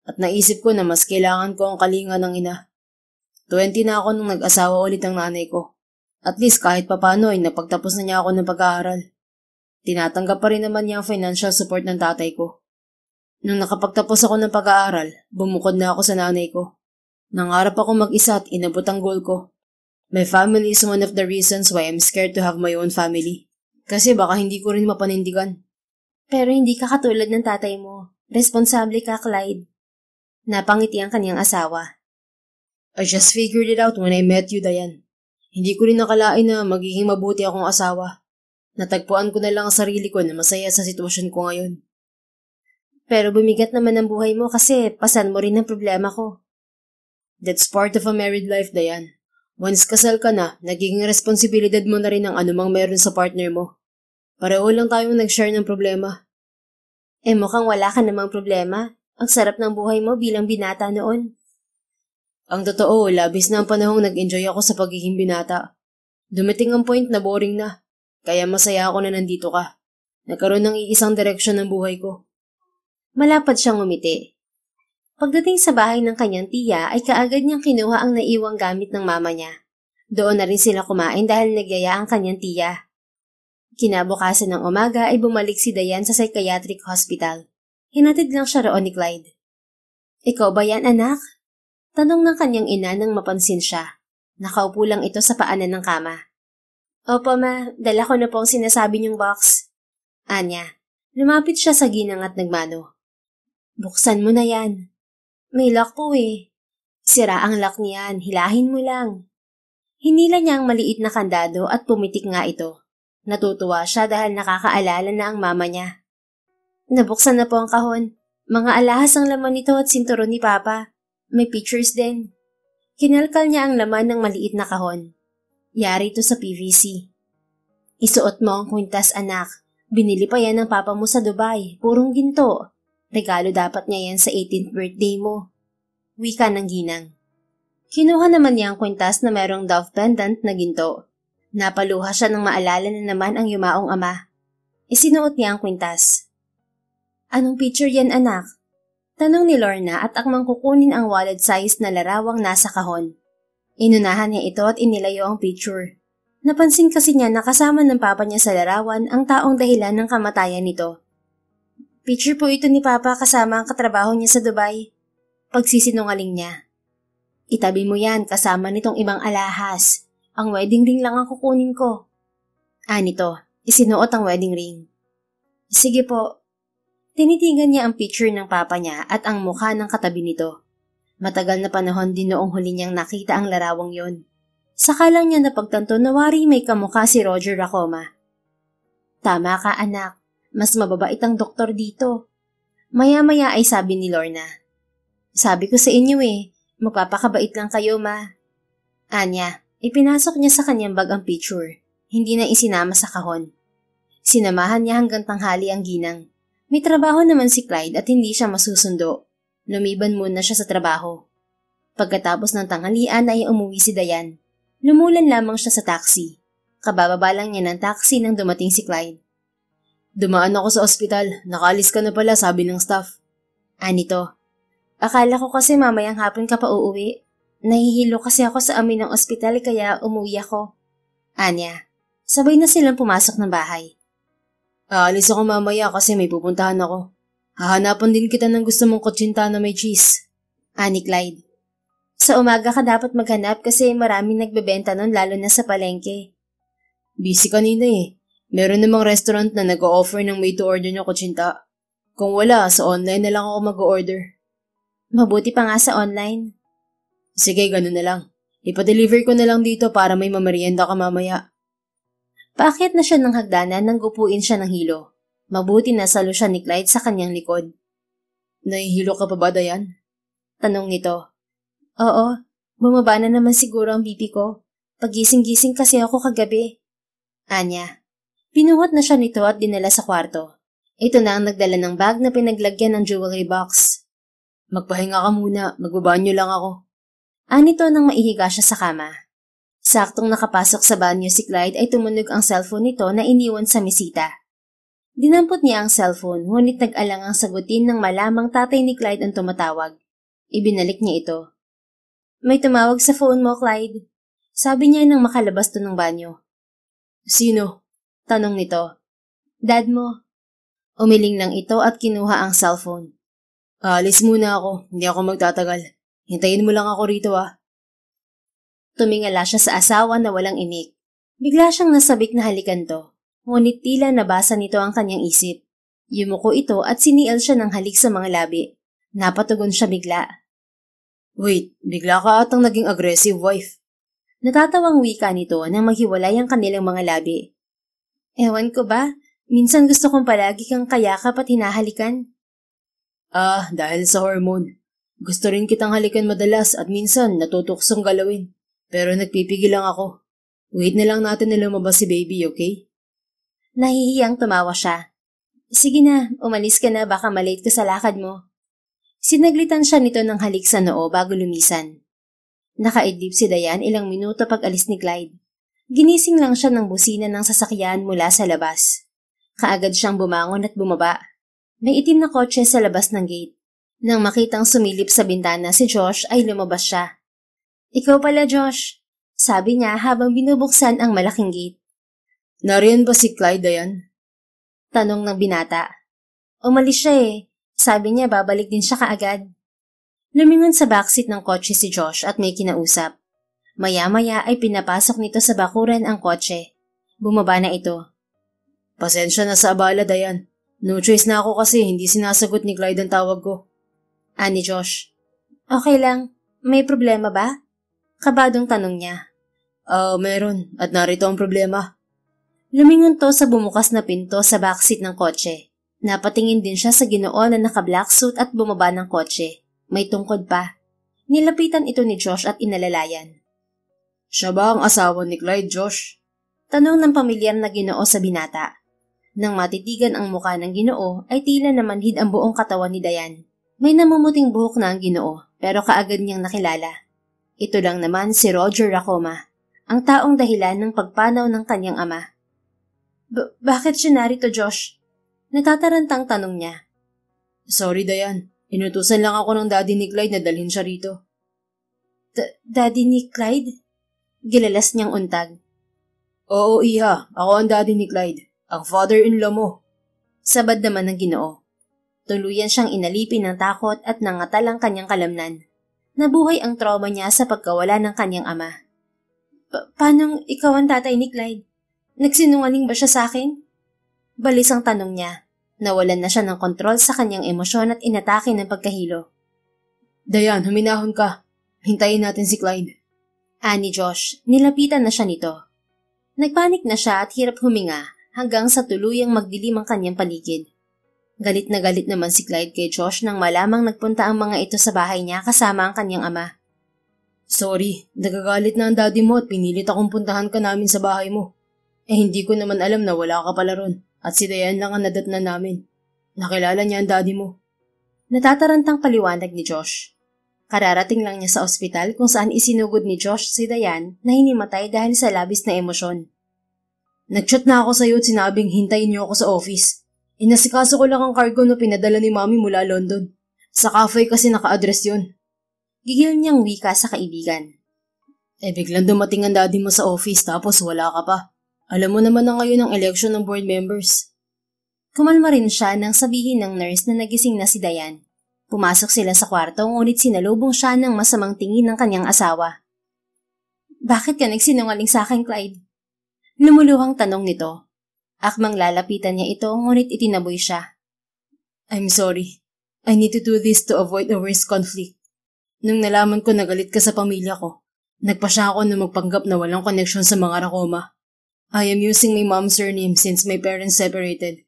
At naisip ko na mas kailangan ko ang kalinga ng ina. 20 na ako nung nag-asawa ulit ang nanay ko. At least kahit papano ay napagtapos na niya ako ng pag-aaral. Tinatanggap pa rin naman niya ang financial support ng tatay ko. Nung nakapagtapos ako ng pag-aaral, bumukod na ako sa nanay ko. Nangarap ako mag-isa at inabot ang goal ko. My family is one of the reasons why I'm scared to have my own family. Kasi baka hindi ko rin mapanindigan. Pero hindi ka katulad ng tatay mo. Responsable ka, Clyde. Napangiti ang kanyang asawa. I just figured it out when I met you, Dayan. Hindi ko rin nakalain na magiging mabuti akong asawa. Natagpuan ko na lang ang sarili ko na masaya sa sitwasyon ko ngayon. Pero bumigat naman ang buhay mo kasi pasan mo rin ang problema ko. That's part of a married life, Dayan. Once kasal ka na, nagiging responsibilidad mo na rin ang anumang meron sa partner mo. Pareho lang tayong nag-share ng problema. Mukhang wala ka namang problema. Ang sarap ng buhay mo bilang binata noon. Ang totoo, labis na ang panahong nag-enjoy ako sa pagiging binata. Dumating ang point na boring na, kaya masaya ako na nandito ka. Nagkaroon ng iisang direksyon ng buhay ko. Malapad siyang ngumiti. Pagdating sa bahay ng kanyang tiya ay kaagad niyang kinuha ang naiwang gamit ng mama niya. Doon na rin sila kumain dahil nagyaya ang kanyang tiya. Kinabukasan ng umaga ay bumalik si Dayan sa psychiatric hospital. Hinatid lang siya roon ni Clyde. "Ikaw ba yan, anak?" Tanong ng kanyang ina nang mapansin siya. Nakaupo lang ito sa paanan ng kama. "Opo ma, dala ko na po ang sinasabi niyong box." Anya, lumapit siya sa ginang at nagmano. "Buksan mo na yan." "May lock po eh." "Sira ang lock niyan, hilahin mo lang." Hinila niya ang maliit na kandado at pumitik nga ito. Natutuwa siya dahil nakakaalala na ang mama niya. Nabuksan na po ang kahon. Mga alahas ang laman nito at sinturon ni Papa. May pictures din. Kinalkal niya ang laman ng maliit na kahon. Yari ito sa PVC. "Isuot mo ang kwintas, anak. Binili pa yan ng papa mo sa Dubai. Purong ginto. Regalo dapat niya yan sa 18th birthday mo." Wika ng ginang. Kinuha naman niya ang kwintas na merong dove pendant na ginto. Napaluha siya nang maalala na naman ang yumaong ama. Isinuot niya ang kwintas. "Anong picture yan, anak?" Tanong ni Lorna at akmang kukunin ang wallet size na larawang nasa kahon. Inunahan niya ito at inilayo ang picture. Napansin kasi niya na kasama ng papa niya sa larawan ang taong dahilan ng kamatayan nito. "Picture po ito ni Papa kasama ang katrabaho niya sa Dubai." Pagsisinungaling niya. "Itabi mo yan kasama nitong ibang alahas. Ang wedding ring lang ang kukunin ko." Nito, isinuot ang wedding ring. "Sige po." Tinitigan niya ang picture ng papa niya at ang mukha ng katabi nito. Matagal na panahon din noong huli niyang nakita ang larawang yon. Saka lang niya napagtanto na wari may kamukha si Roger Racoma. "Tama ka, anak. Mas mababait ang doktor dito." Maya-maya ay sabi ni Lorna. "Sabi ko sa inyo magpapakabait lang kayo, ma." Anya, ipinasok niya sa kanyang bag ang picture. Hindi na isinama sa kahon. Sinamahan niya hanggang tanghali ang ginang. May trabaho naman si Clyde at hindi siya masusundo. Lumiban muna siya sa trabaho. Pagkatapos ng tanghalian ay umuwi si Dayan. Lumulan lamang siya sa taxi. Kabababa lang niya ng taxi nang dumating si Clyde. "Dumaan ako sa ospital. Nakaalis ka na pala, sabi ng staff." Nito, "Akala ko kasi mamayang hapon ka pa uuwi. Nahihilo kasi ako sa amin ng ospital kaya umuwi ako." Anya, sabay na silang pumasok ng bahay. "Aalis ako mamaya kasi may pupuntahan ako. Hahanapan din kita ng gusto mong kutsinta na may cheese." Ni Clyde. "Sa umaga ka dapat maghanap kasi maraming nagbebenta nun lalo na sa palengke." "Busy kanina eh. Meron namang restaurant na nag-o-offer ng made-to-order na kutsinta. Kung wala, sa online na lang ako mag-o-order." "Mabuti pa nga sa online." "Sige, ganun na lang. Ipa-deliver ko na lang dito para may mamerienda ka mamaya." Paakyat na siya ng hagdanan nang gupuin siya ng hilo. Mabuti na salo siya ni Clyde sa kanyang likod. "Nahihilo ka pa ba, Dayan?" Tanong nito. "Oo, bumaba na naman siguro ang BP ko. Pagising-gising kasi ako kagabi." Anya, pinuhot na siya nito at dinala sa kwarto. Ito na ang nagdala ng bag na pinaglagyan ng jewelry box. "Magpahinga ka muna, magbabanyo lang ako." Nito nang maihiga siya sa kama. Saktong nakapasok sa banyo si Clyde ay tumunog ang cellphone nito na iniwan sa mesita. Dinampot niya ang cellphone, ngunit nag-alangang sagutin ng malamang tatay ni Clyde ang tumatawag. Ibinalik niya ito. "May tumawag sa phone mo, Clyde." Sabi niya nang makalabas to ng banyo. "Sino?" Tanong nito. "Dad mo." Umiling lang ito at kinuha ang cellphone. "Alis muna ako, hindi ako magtatagal. Hintayin mo lang ako rito ah." Tumingala siya sa asawa na walang imik. Bigla siyang nasabik na halikan to. Ngunit tila nabasa nito ang kanyang isip. Yumuko ito at sinial siya ng halik sa mga labi. Napatugon siya bigla. "Wait, bigla ka atang naging aggressive, wife." Natatawang wika nito nang maghiwalay ang kanilang mga labi. "Ewan ko ba? Minsan gusto kong palagi kang kayakap at hinahalikan." Dahil sa hormone. Gusto rin kitang halikan madalas at minsan natutuksong galawin. Pero nagpipigil lang ako. Wait na lang natin na lumabas si baby, okay?" Nahihiyang tumawa siya. "Sige na, umalis ka na baka malate ka sa lakad mo." Sinaglitan siya nito ng halik sa noo bago lumisan. Nakaidlip si Dayan ilang minuto pag alis ni Clyde. Ginising lang siya ng busina ng sasakyan mula sa labas. Kaagad siyang bumangon at bumaba. May itim na kotse sa labas ng gate. Nang makitang sumilip sa bintana si Josh ay lumabas siya. Ikaw pala, Josh, sabi niya habang binubuksan ang malaking gate. Nariyan ba si Clyde, Dayan? Tanong ng binata. Umalis siya eh. Sabi niya babalik din siya kaagad. Lumingon sa backseat ng kotse si Josh at may kinausap. Maya-maya ay pinapasok nito sa bakuran ang kotse. Bumaba na ito. Pasensya na sa abala, Dayan. No choice na ako kasi hindi sinasagot ni Clyde ang tawag ko. Ani Josh. Okay lang. May problema ba? Kabadong tanong niya. Meron. At narito ang problema. Lumingon to sa bumukas na pinto sa backseat ng kotse. Napatingin din siya sa Ginoo na naka-black suit at bumaba ng kotse. May tungkod pa. Nilapitan ito ni Josh at inalalayan. Siya ba ang asawa ni Clyde, Josh? Tanong ng pamilyar na Ginoo sa binata. Nang matitigan ang muka ng Ginoo ay tila namanhid ang buong katawan ni Dayan. May namumuting buhok na ang Ginoo pero kaagad niyang nakilala. Ito lang naman si Roger Racoma, ang taong dahilan ng pagpanaw ng kanyang ama. Bakit siya narito, Josh? Natatarantang tanong niya. Sorry, Dayan. Inutusan lang ako ng daddy ni Clyde na dalhin siya rito. Daddy ni Clyde? Gilalas niyang untag. Oo, iha. Ako ang daddy ni Clyde. Ang father-in-law mo. Sabad naman ng Ginoo. Tuluyan siyang inalipin ng takot at nangatal ang kanyang kalamnan. Nabuhay ang trauma niya sa pagkawala ng kanyang ama. Paanong ikaw ang tatay ni Clyde? Nagsinungaling ba siya sa akin? Balis ang tanong niya. Nawalan na siya ng kontrol sa kanyang emosyon at inatake ng pagkahilo. Dayan, huminahon ka. Hintayin natin si Clyde. Ani Josh, nilapitan na siya nito. Nagpanik na siya at hirap huminga hanggang sa tuluyang magdilim ang kanyang paligid. Galit na galit naman si Clyde kay Josh nang malamang nagpunta ang mga ito sa bahay niya kasama ang kanyang ama. Sorry, nagagalit na ang daddy mo at pinilit akong puntahan ka namin sa bahay mo. Hindi ko naman alam na wala ka pala ron at si Dayan lang ang nadatnan namin. Nakilala niya ang daddy mo. Natatarantang paliwanag ni Josh. Kararating lang niya sa ospital kung saan isinugod ni Josh si Dayan na hinimatay dahil sa labis na emosyon. Nag-chat na ako sa iyo at sinabing hintayin niyo ako sa office. Inasikaso ko lang ang cargo na pinadala ni Mami mula London. Sa cafe kasi naka-address yun. Gigil niyang wika sa kaibigan. Biglang dumating ang daddy mo sa office tapos wala ka pa. Alam mo naman na ngayon ang election ng board members. Kumalma rin siya nang sabihin ng nurse na nagising na si Dayan. Pumasok sila sa kwarto ngunit sinalubong siya ng masamang tingin ng kanyang asawa. Bakit ka nagsinungaling sa akin, Clyde? Lumuluhang tanong nito. Akmang lalapitan niya ito ngunit itinaboy siya. I'm sorry. I need to do this to avoid a worse conflict. Nung nalaman ko na galit ka sa pamilya ko, nagpasya ako na magpanggap na walang connection sa mga Racoma. I am using my mom's surname since my parents separated.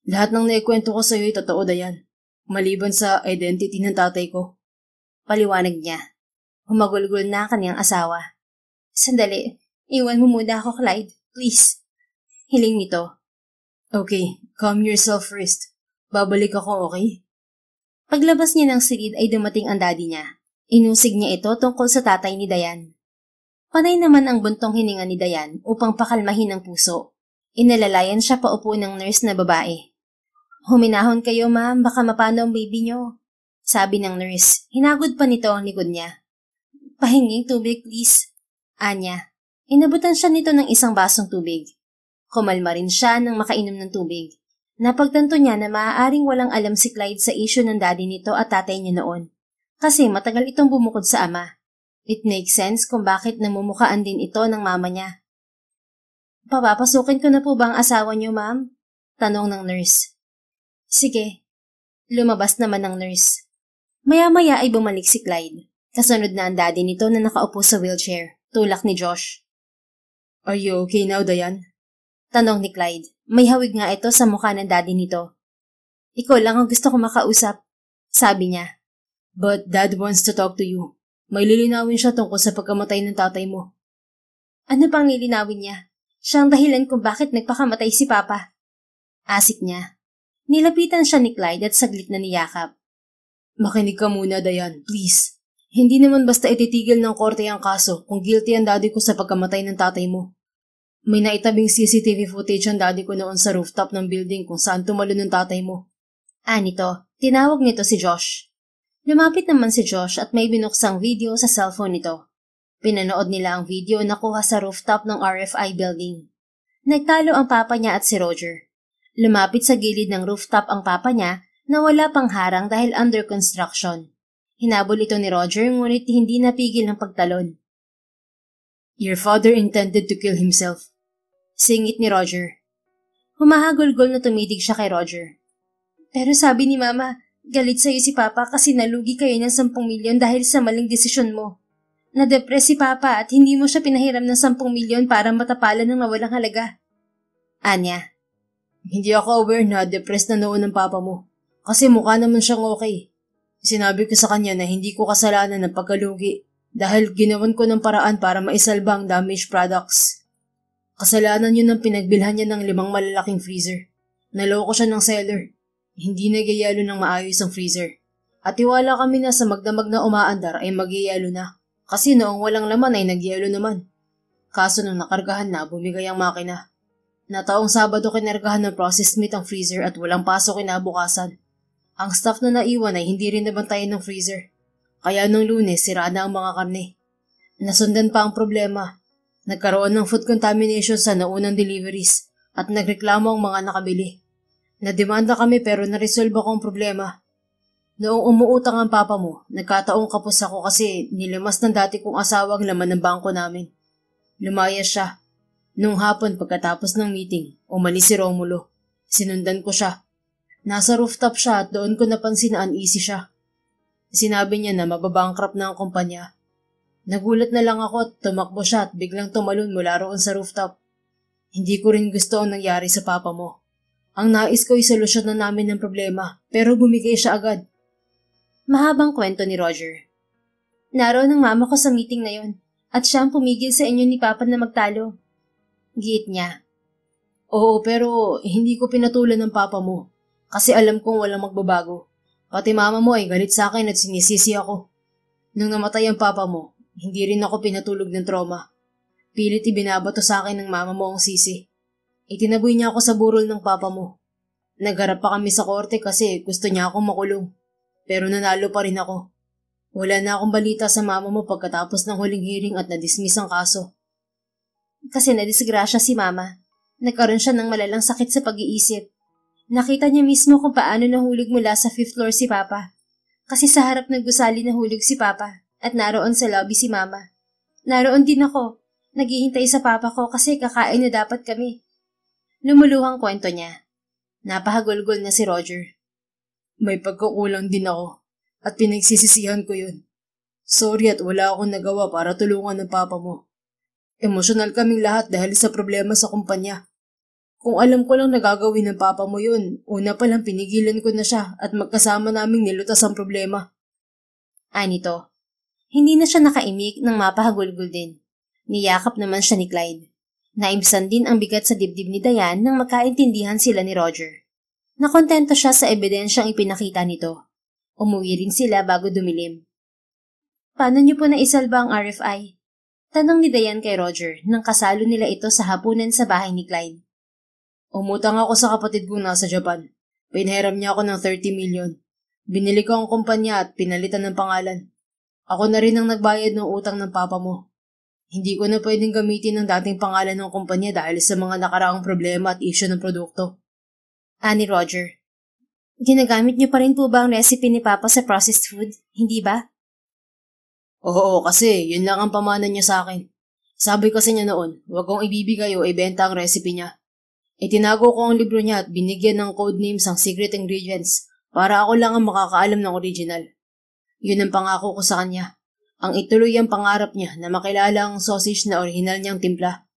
Lahat ng naikwento ko sa iyo ay totoo, Dayan. Maliban sa identity ng tatay ko. Paliwanag niya. Humagulgol na ang kanyang asawa. Sandali, iwan mo muna ako, Clyde. Please. Hiling nito. Okay, calm yourself first. Babalik ako, okay? Paglabas niya ng silid ay dumating ang daddy niya. Inusig niya ito tungkol sa tatay ni Dayan. Panay naman ang buntong hininga ni Dayan upang pakalmahin ang puso. Inalalayan siya paupo ng nurse na babae. Huminahon kayo, ma'am, baka mapano ang baby niyo. Sabi ng nurse. Hinagod pa nito ang likod niya. Pahinging tubig, please. Anya. Inabutan siya nito ng isang basong tubig. Kumalma rin siya nang makainom ng tubig. Napagtanto niya na maaaring walang alam si Clyde sa issue ng daddy nito at tatay niya noon. Kasi matagal itong bumukod sa ama. It makes sense kung bakit namumukhaan din ito ng mama niya. Papapasukin ko na po ba ang asawa niyo, ma'am? Tanong ng nurse. Sige. Lumabas naman ng nurse. Maya-maya ay bumalik si Clyde. Kasunod na ang daddy nito na nakaupo sa wheelchair, tulak ni Josh. Are you okay now, Dayan? Tanong ni Clyde. May hawig nga ito sa mukha ng daddy nito. Ikaw lang ang gusto ko makausap, sabi niya. But Dad wants to talk to you. May lilinawin siya tungkol sa pagkamatay ng tatay mo. Ano pang lilinawin niya? Siya ang dahilan kung bakit nagpakamatay si Papa. Asik niya. Nilapitan siya ni Clyde at saglit na niyakap. Makinig ka muna, Dayan, please. Hindi naman basta ititigil ng korte ang kaso kung guilty ang daddy ko sa pagkamatay ng tatay mo. May naitabing CCTV footage ang daddy ko noon sa rooftop ng building kung saan tumalo ng tatay mo. Nito, tinawag nito si Josh. Lumapit naman si Josh at may binuksang video sa cellphone nito. Pinanood nila ang video na kuha sa rooftop ng RFI building. Nagtalo ang papa niya at si Roger. Lumapit sa gilid ng rooftop ang papa niya na wala pang harang dahil under construction. Hinabol ito ni Roger ngunit hindi napigil ng pagtalon. "Your father intended to kill himself," singit ni Roger. Humahagulgol na tumidig siya kay Roger. "Pero sabi ni Mama, galit sa'yo si Papa kasi nalugi kayo ng 10 milyon dahil sa maling desisyon mo. Nadepress si Papa at hindi mo siya pinahiram ng 10 milyon para matapalan ng nawalang halaga." Anya, "Hindi ako aware na depressed na noon ng papa mo. Kasi mukha naman siyang okay. Sinabi ko sa kanya na hindi ko kasalanan ng pagkalugi dahil ginawan ko ng paraan para maisalba ang damaged products. Kasalanan yun ng pinagbilhan niya ng 5 malalaking freezer. Naloko siya ng seller. Hindi nagyayelo ng maayos ang freezer. At tiwala kami na sa magdamag na umaandar ay magyayelo na. Kasi noong walang laman ay nagyayelo naman. Kaso nung nakargahan na, bumigay ang makina. Nataong Sabado kinargahan ng processed meat ang freezer at walang pasok kinabukasan. Ang staff na naiwan ay hindi rin nabantayan ng freezer. Kaya nung Lunes, sira na ang mga karne. Nasundan pa ang problema. Nagkaroon ng food contamination sa naunang deliveries at nagreklamo ang mga nakabili. Nademanda kami pero naresolve ko ang problema. Noong umuutang ang papa mo, nagkataong kapos ako kasi nilamas ng dati kong asawa ang laman ng bangko namin. Lumayas siya. Nung hapon pagkatapos ng meeting, umalis si Romulo. Sinundan ko siya. Nasa rooftop siya at doon ko napansin na uneasy siya. Sinabi niya na mababankrupt na ang kumpanya. Nagulat na lang ako at tumakbo siya at biglang tumalon mula roon sa rooftop. Hindi ko rin gusto ang nangyari sa papa mo. Ang nais ko ay solusyonan namin ng problema, pero bumigay siya agad. Mahabang kwento ni Roger. Naroon ang mama ko sa meeting na yon at siya ang pumigil sa inyo ni Papa na magtalo. Giit niya. Oo, pero hindi ko pinatulan ng papa mo. Kasi alam kong walang magbabago. Pati mama mo ay galit sa akin at sinisisi ako. Nung namatay ang papa mo, hindi rin ako pinatulog ng trauma. Pilit ibinabato sa akin ng mama mo ang sisi. Itinaboy niya ako sa burol ng papa mo. Nagharap pa kami sa korte kasi gusto niya akong makulong. Pero nanalo pa rin ako. Wala na akong balita sa mama mo pagkatapos ng huling hearing at na-dismiss ang kaso. Kasi nadisgrasya si Mama. Nagkaroon siya ng malalang sakit sa pag-iisip. Nakita niya mismo kung paano nahulog mula sa 5th floor si Papa. Kasi sa harap ng gusali nahulog si Papa at naroon sa lobby si Mama. Naroon din ako. Naghihintay sa Papa ko kasi kakain na dapat kami. Lumuluhang kwento niya. Napahagulgol na si Roger. May pagkukulang din ako at pinagsisisihan ko yun. Sorry at wala akong nagawa para tulungan ng papa mo. Emosyonal kaming lahat dahil sa problema sa kumpanya. Kung alam ko lang nagagawin ng papa mo yun, una pa lang pinigilan ko na siya at magkasama naming nilutas ang problema. Nito, hindi na siya nakaimik nang mapahagulgol din. Niyakap naman siya ni Clyde. Naimsan din ang bigat sa dibdib ni Diane nang magkaintindihan sila ni Roger. Nakontento siya sa ebidensyang ipinakita nito. Umuwi rin sila bago dumilim. Paano niyo po naisalba ang RFI? Tanong ni Diane kay Roger nang kasalo nila ito sa hapunan sa bahay ni Clyde. Umutang ako sa kapatid kong nasa Japan. Pinahiram niya ako ng 30 million. Binili ko ang kumpanya at pinalitan ng pangalan. Ako na rin ang nagbayad ng utang ng papa mo. Hindi ko na pwedeng gamitin ang dating pangalan ng kumpanya dahil sa mga nakaraang problema at issue ng produkto. Ni Roger. Ginagamit niyo pa rin po ba ang recipe ni Papa sa processed food, hindi ba? Oo, kasi yun lang ang pamana niya sa akin. Sabi kasi niya noon, huwag kong ibibigay o ibenta ang recipe niya. Itinago ko ang libro niya at binigyan ng code names ang secret ingredients para ako lang ang makakaalam ng original. Yun ang pangako ko sa kanya. Ang ituloy ang pangarap niya na makilala ang sausage na original niyang timpla.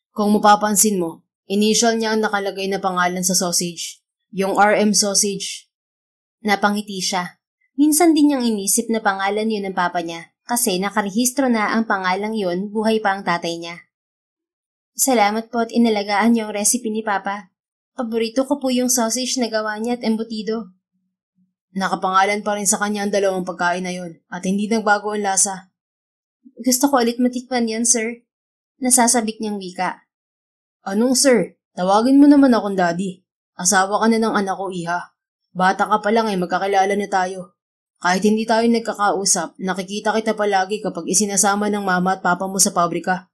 Kung mapapansin mo, initial niya ang nakalagay na pangalan sa sausage. Yung RM sausage. Napangiti siya. Minsan din niyang inisip na pangalan yun ng papa niya kasi nakarehistro na ang pangalang yun buhay pa ang tatay niya. Salamat po at inalagaan niyo ang recipe ni Papa. Paborito ko po yung sausage na gawa niya at embutido. Nakapangalan pa rin sa kanya ang 2 pagkain na yun at hindi nagbago ang lasa. Gusto ko ulit matikman yan, sir. Nasasabik niyang wika. Anong sir? Tawagin mo naman akong daddy. Asawa ka na ng anak ko, iha. Bata ka pa lang ay magkakilala na tayo. Kahit hindi tayo nagkakausap, nakikita kita palagi kapag isinasama ng mama at papa mo sa pabrika.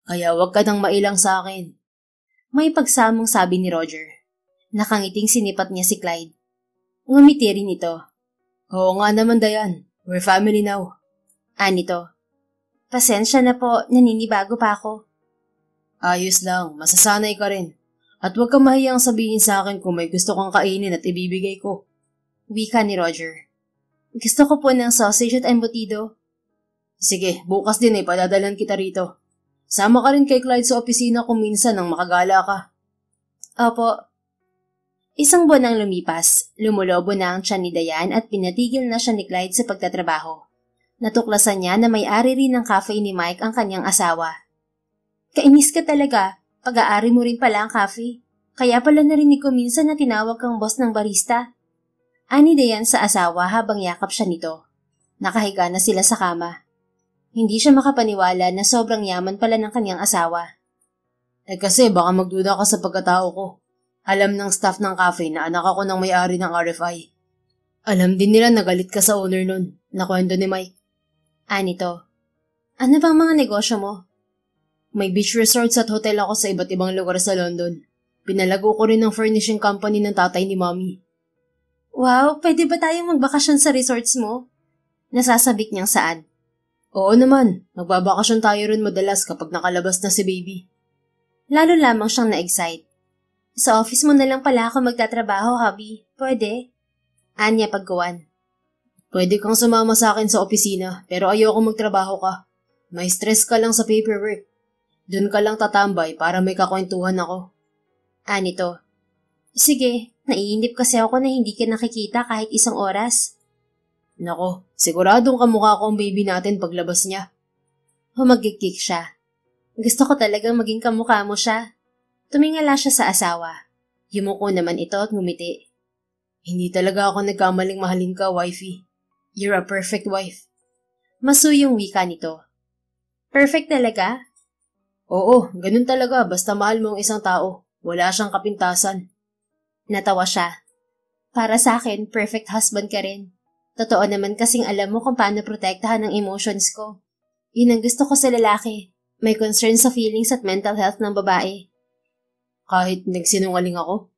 Kaya huwag ka nang mailang sa akin. May pagsamong sabi ni Roger. Nakangiting sinipat niya si Clyde. Ngumiti rin ito. Oo nga naman, Dayan. We're family now. Nito. Pasensya na po, naninibago pa ako. Ayos lang, masasanay ka rin. At huwag kang mahiyang sabihin sa akin kung may gusto kang kainin at ibibigay ko. Wika ni Roger. Gusto ko po ng sausage at embutido. Sige, bukas din ay padadalan kita rito. Sama ka rin kay Clyde sa opisina kung minsan nang makagala ka. Opo. Isang buwan ang lumipas, lumulobo na ang tiyan ni Dayan at pinatigil na siya ni Clyde sa pagtatrabaho. Natuklasan niya na may-ari rin ng cafe ni Mike ang kanyang asawa. Kainis ka talaga, pag-aari mo rin pala ang cafe. Kaya pala narinig ko minsan na tinawag kang boss ng barista. Ani Dayan sa asawa habang yakap siya nito. Nakahiga na sila sa kama. Hindi siya makapaniwala na sobrang yaman pala ng kanyang asawa. Kasi baka magduda ka sa pagkatao ko. Alam ng staff ng cafe na anak ako ng may-ari ng RFI. Alam din nila na galit ka sa owner nun, nakwento ni Mike. Nito. Ano bang mga negosyo mo? May beach resorts at hotel ako sa iba't ibang lugar sa London. Pinalago ko rin ng furnishing company ng tatay ni Mommy. Wow, pwede ba tayong magbakasyon sa resorts mo? Nasasabik niyang saan? Oo naman, magbabakasyon tayo rin madalas kapag nakalabas na si baby. Lalo lamang siyang na-excite. Sa office mo na lang pala ako magtatrabaho, hubby. Pwede? Anya paggawan. Pwede kang sumama sa akin sa opisina, pero ayoko magtrabaho ka. May stress ka lang sa paperwork. Doon ka lang tatambay para may kakwentuhan ako. Nito. Sige, naiinip kasi ako na hindi ka nakikita kahit isang oras. Nako, siguradong kamukha ko ang baby natin paglabas niya. Humagkik siya. Gusto ko talagang maging kamukha mo siya. Tumingala siya sa asawa. Yumuko naman ito at ngumiti. Hindi talaga ako nagkamaling mahalin ka, wifey. You're a perfect wife. Masuyong wika nito. Perfect talaga? Oo, ganun talaga basta mahal mo ang isang tao. Wala siyang kapintasan. Natawa siya. Para sa akin, perfect husband ka rin. Totoo naman kasing alam mo kung paano protektahan ang emotions ko. Yun ang gusto ko sa lalaki. May concern sa feelings at mental health ng babae. Kahit nagsinungaling ako?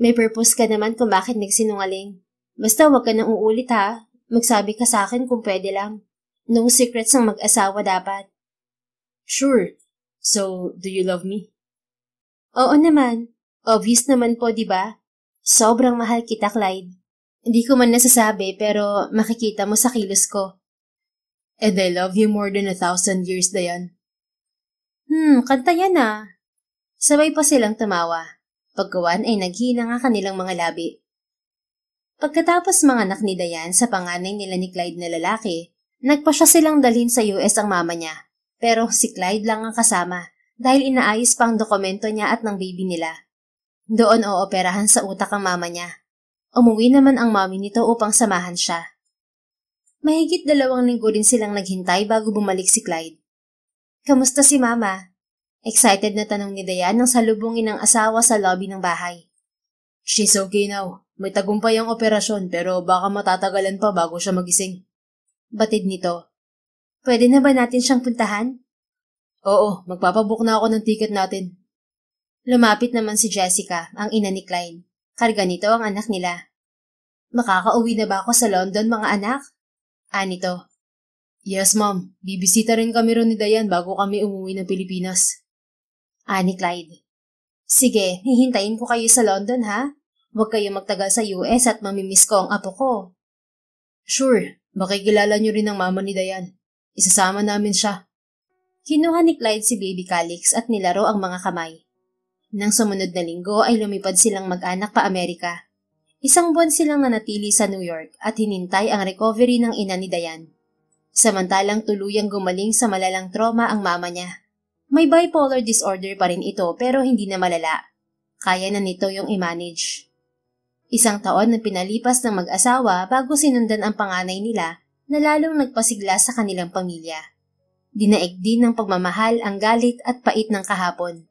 May purpose ka naman kung bakit nagsinungaling. Basta huwag ka nang uulit ha. Magsabi ka sa akin kung pwede lang. No secrets ang mag-asawa dapat. Sure. So, do you love me? Oo naman. Obvious naman po, di ba? Sobrang mahal kita, Clyde. Hindi ko man nasasabi pero makikita mo sa kilos ko. And I love you more than 1,000 years, Dayan. Kanta yan ah. Sabay pa silang tumawa. Pagkawan ay naghinang ang kanilang mga labi. Pagkatapos mga anak ni Dayan sa panganay nila ni Clyde na lalaki, nagpasya silang dalhin sa US ang mama niya. Pero si Clyde lang ang kasama dahil inaayos pa ang dokumento niya at ng baby nila. Doon ooperahan sa utak ang mama niya. Umuwi naman ang mami nito upang samahan siya. Mahigit 2 linggo rin silang naghintay bago bumalik si Clyde. Kamusta si mama? Excited na tanong ni Dayan nang salubungin ng asawa sa lobby ng bahay. She's okay now. May tagumpay ang operasyon pero baka matatagalan pa bago siya magising. Batid nito. Pwede na ba natin siyang puntahan? Oo, magpapabook na ako ng ticket natin. Lumapit naman si Jessica, ang ina ni Clyde. Karga nito ang anak nila. Makakauwi na ba ako sa London, mga anak? Nito. Yes, ma'am. Bibisita rin kami ron ni Dayan bago kami umuwi ng Pilipinas. Ni Clyde. Sige, hihintayin ko kayo sa London, ha? Huwag kayo magtagal sa US at mamimiss ko ang apo ko. Sure, makikilala niyo rin ang mama ni Dayan. Isasama namin siya. Kinuha ni Clyde si Baby Calix at nilaro ang mga kamay. Nang sumunod na linggo ay lumipad silang mag-anak pa Amerika. 1 buwan silang nanatili sa New York at hinintay ang recovery ng ina ni Dayan. Samantalang tuluyang gumaling sa malalang trauma ang mama niya. May bipolar disorder pa rin ito pero hindi na malala. Kaya na nito yung i-manage. 1 taon na pinalipas ng mag-asawa bago sinundan ang panganay nila na lalong nagpasigla sa kanilang pamilya. Dinaig din ng pagmamahal ang galit at pait ng kahapon.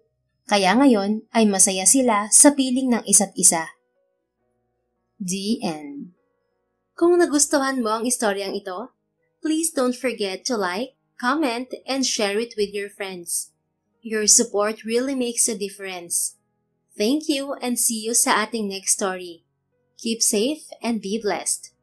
Kaya ngayon ay masaya sila sa piling ng isa't isa. The end. Kung nagustuhan mo ang istoryang ito, please don't forget to like, comment, and share it with your friends. Your support really makes a difference. Thank you and see you sa ating next story. Keep safe and be blessed.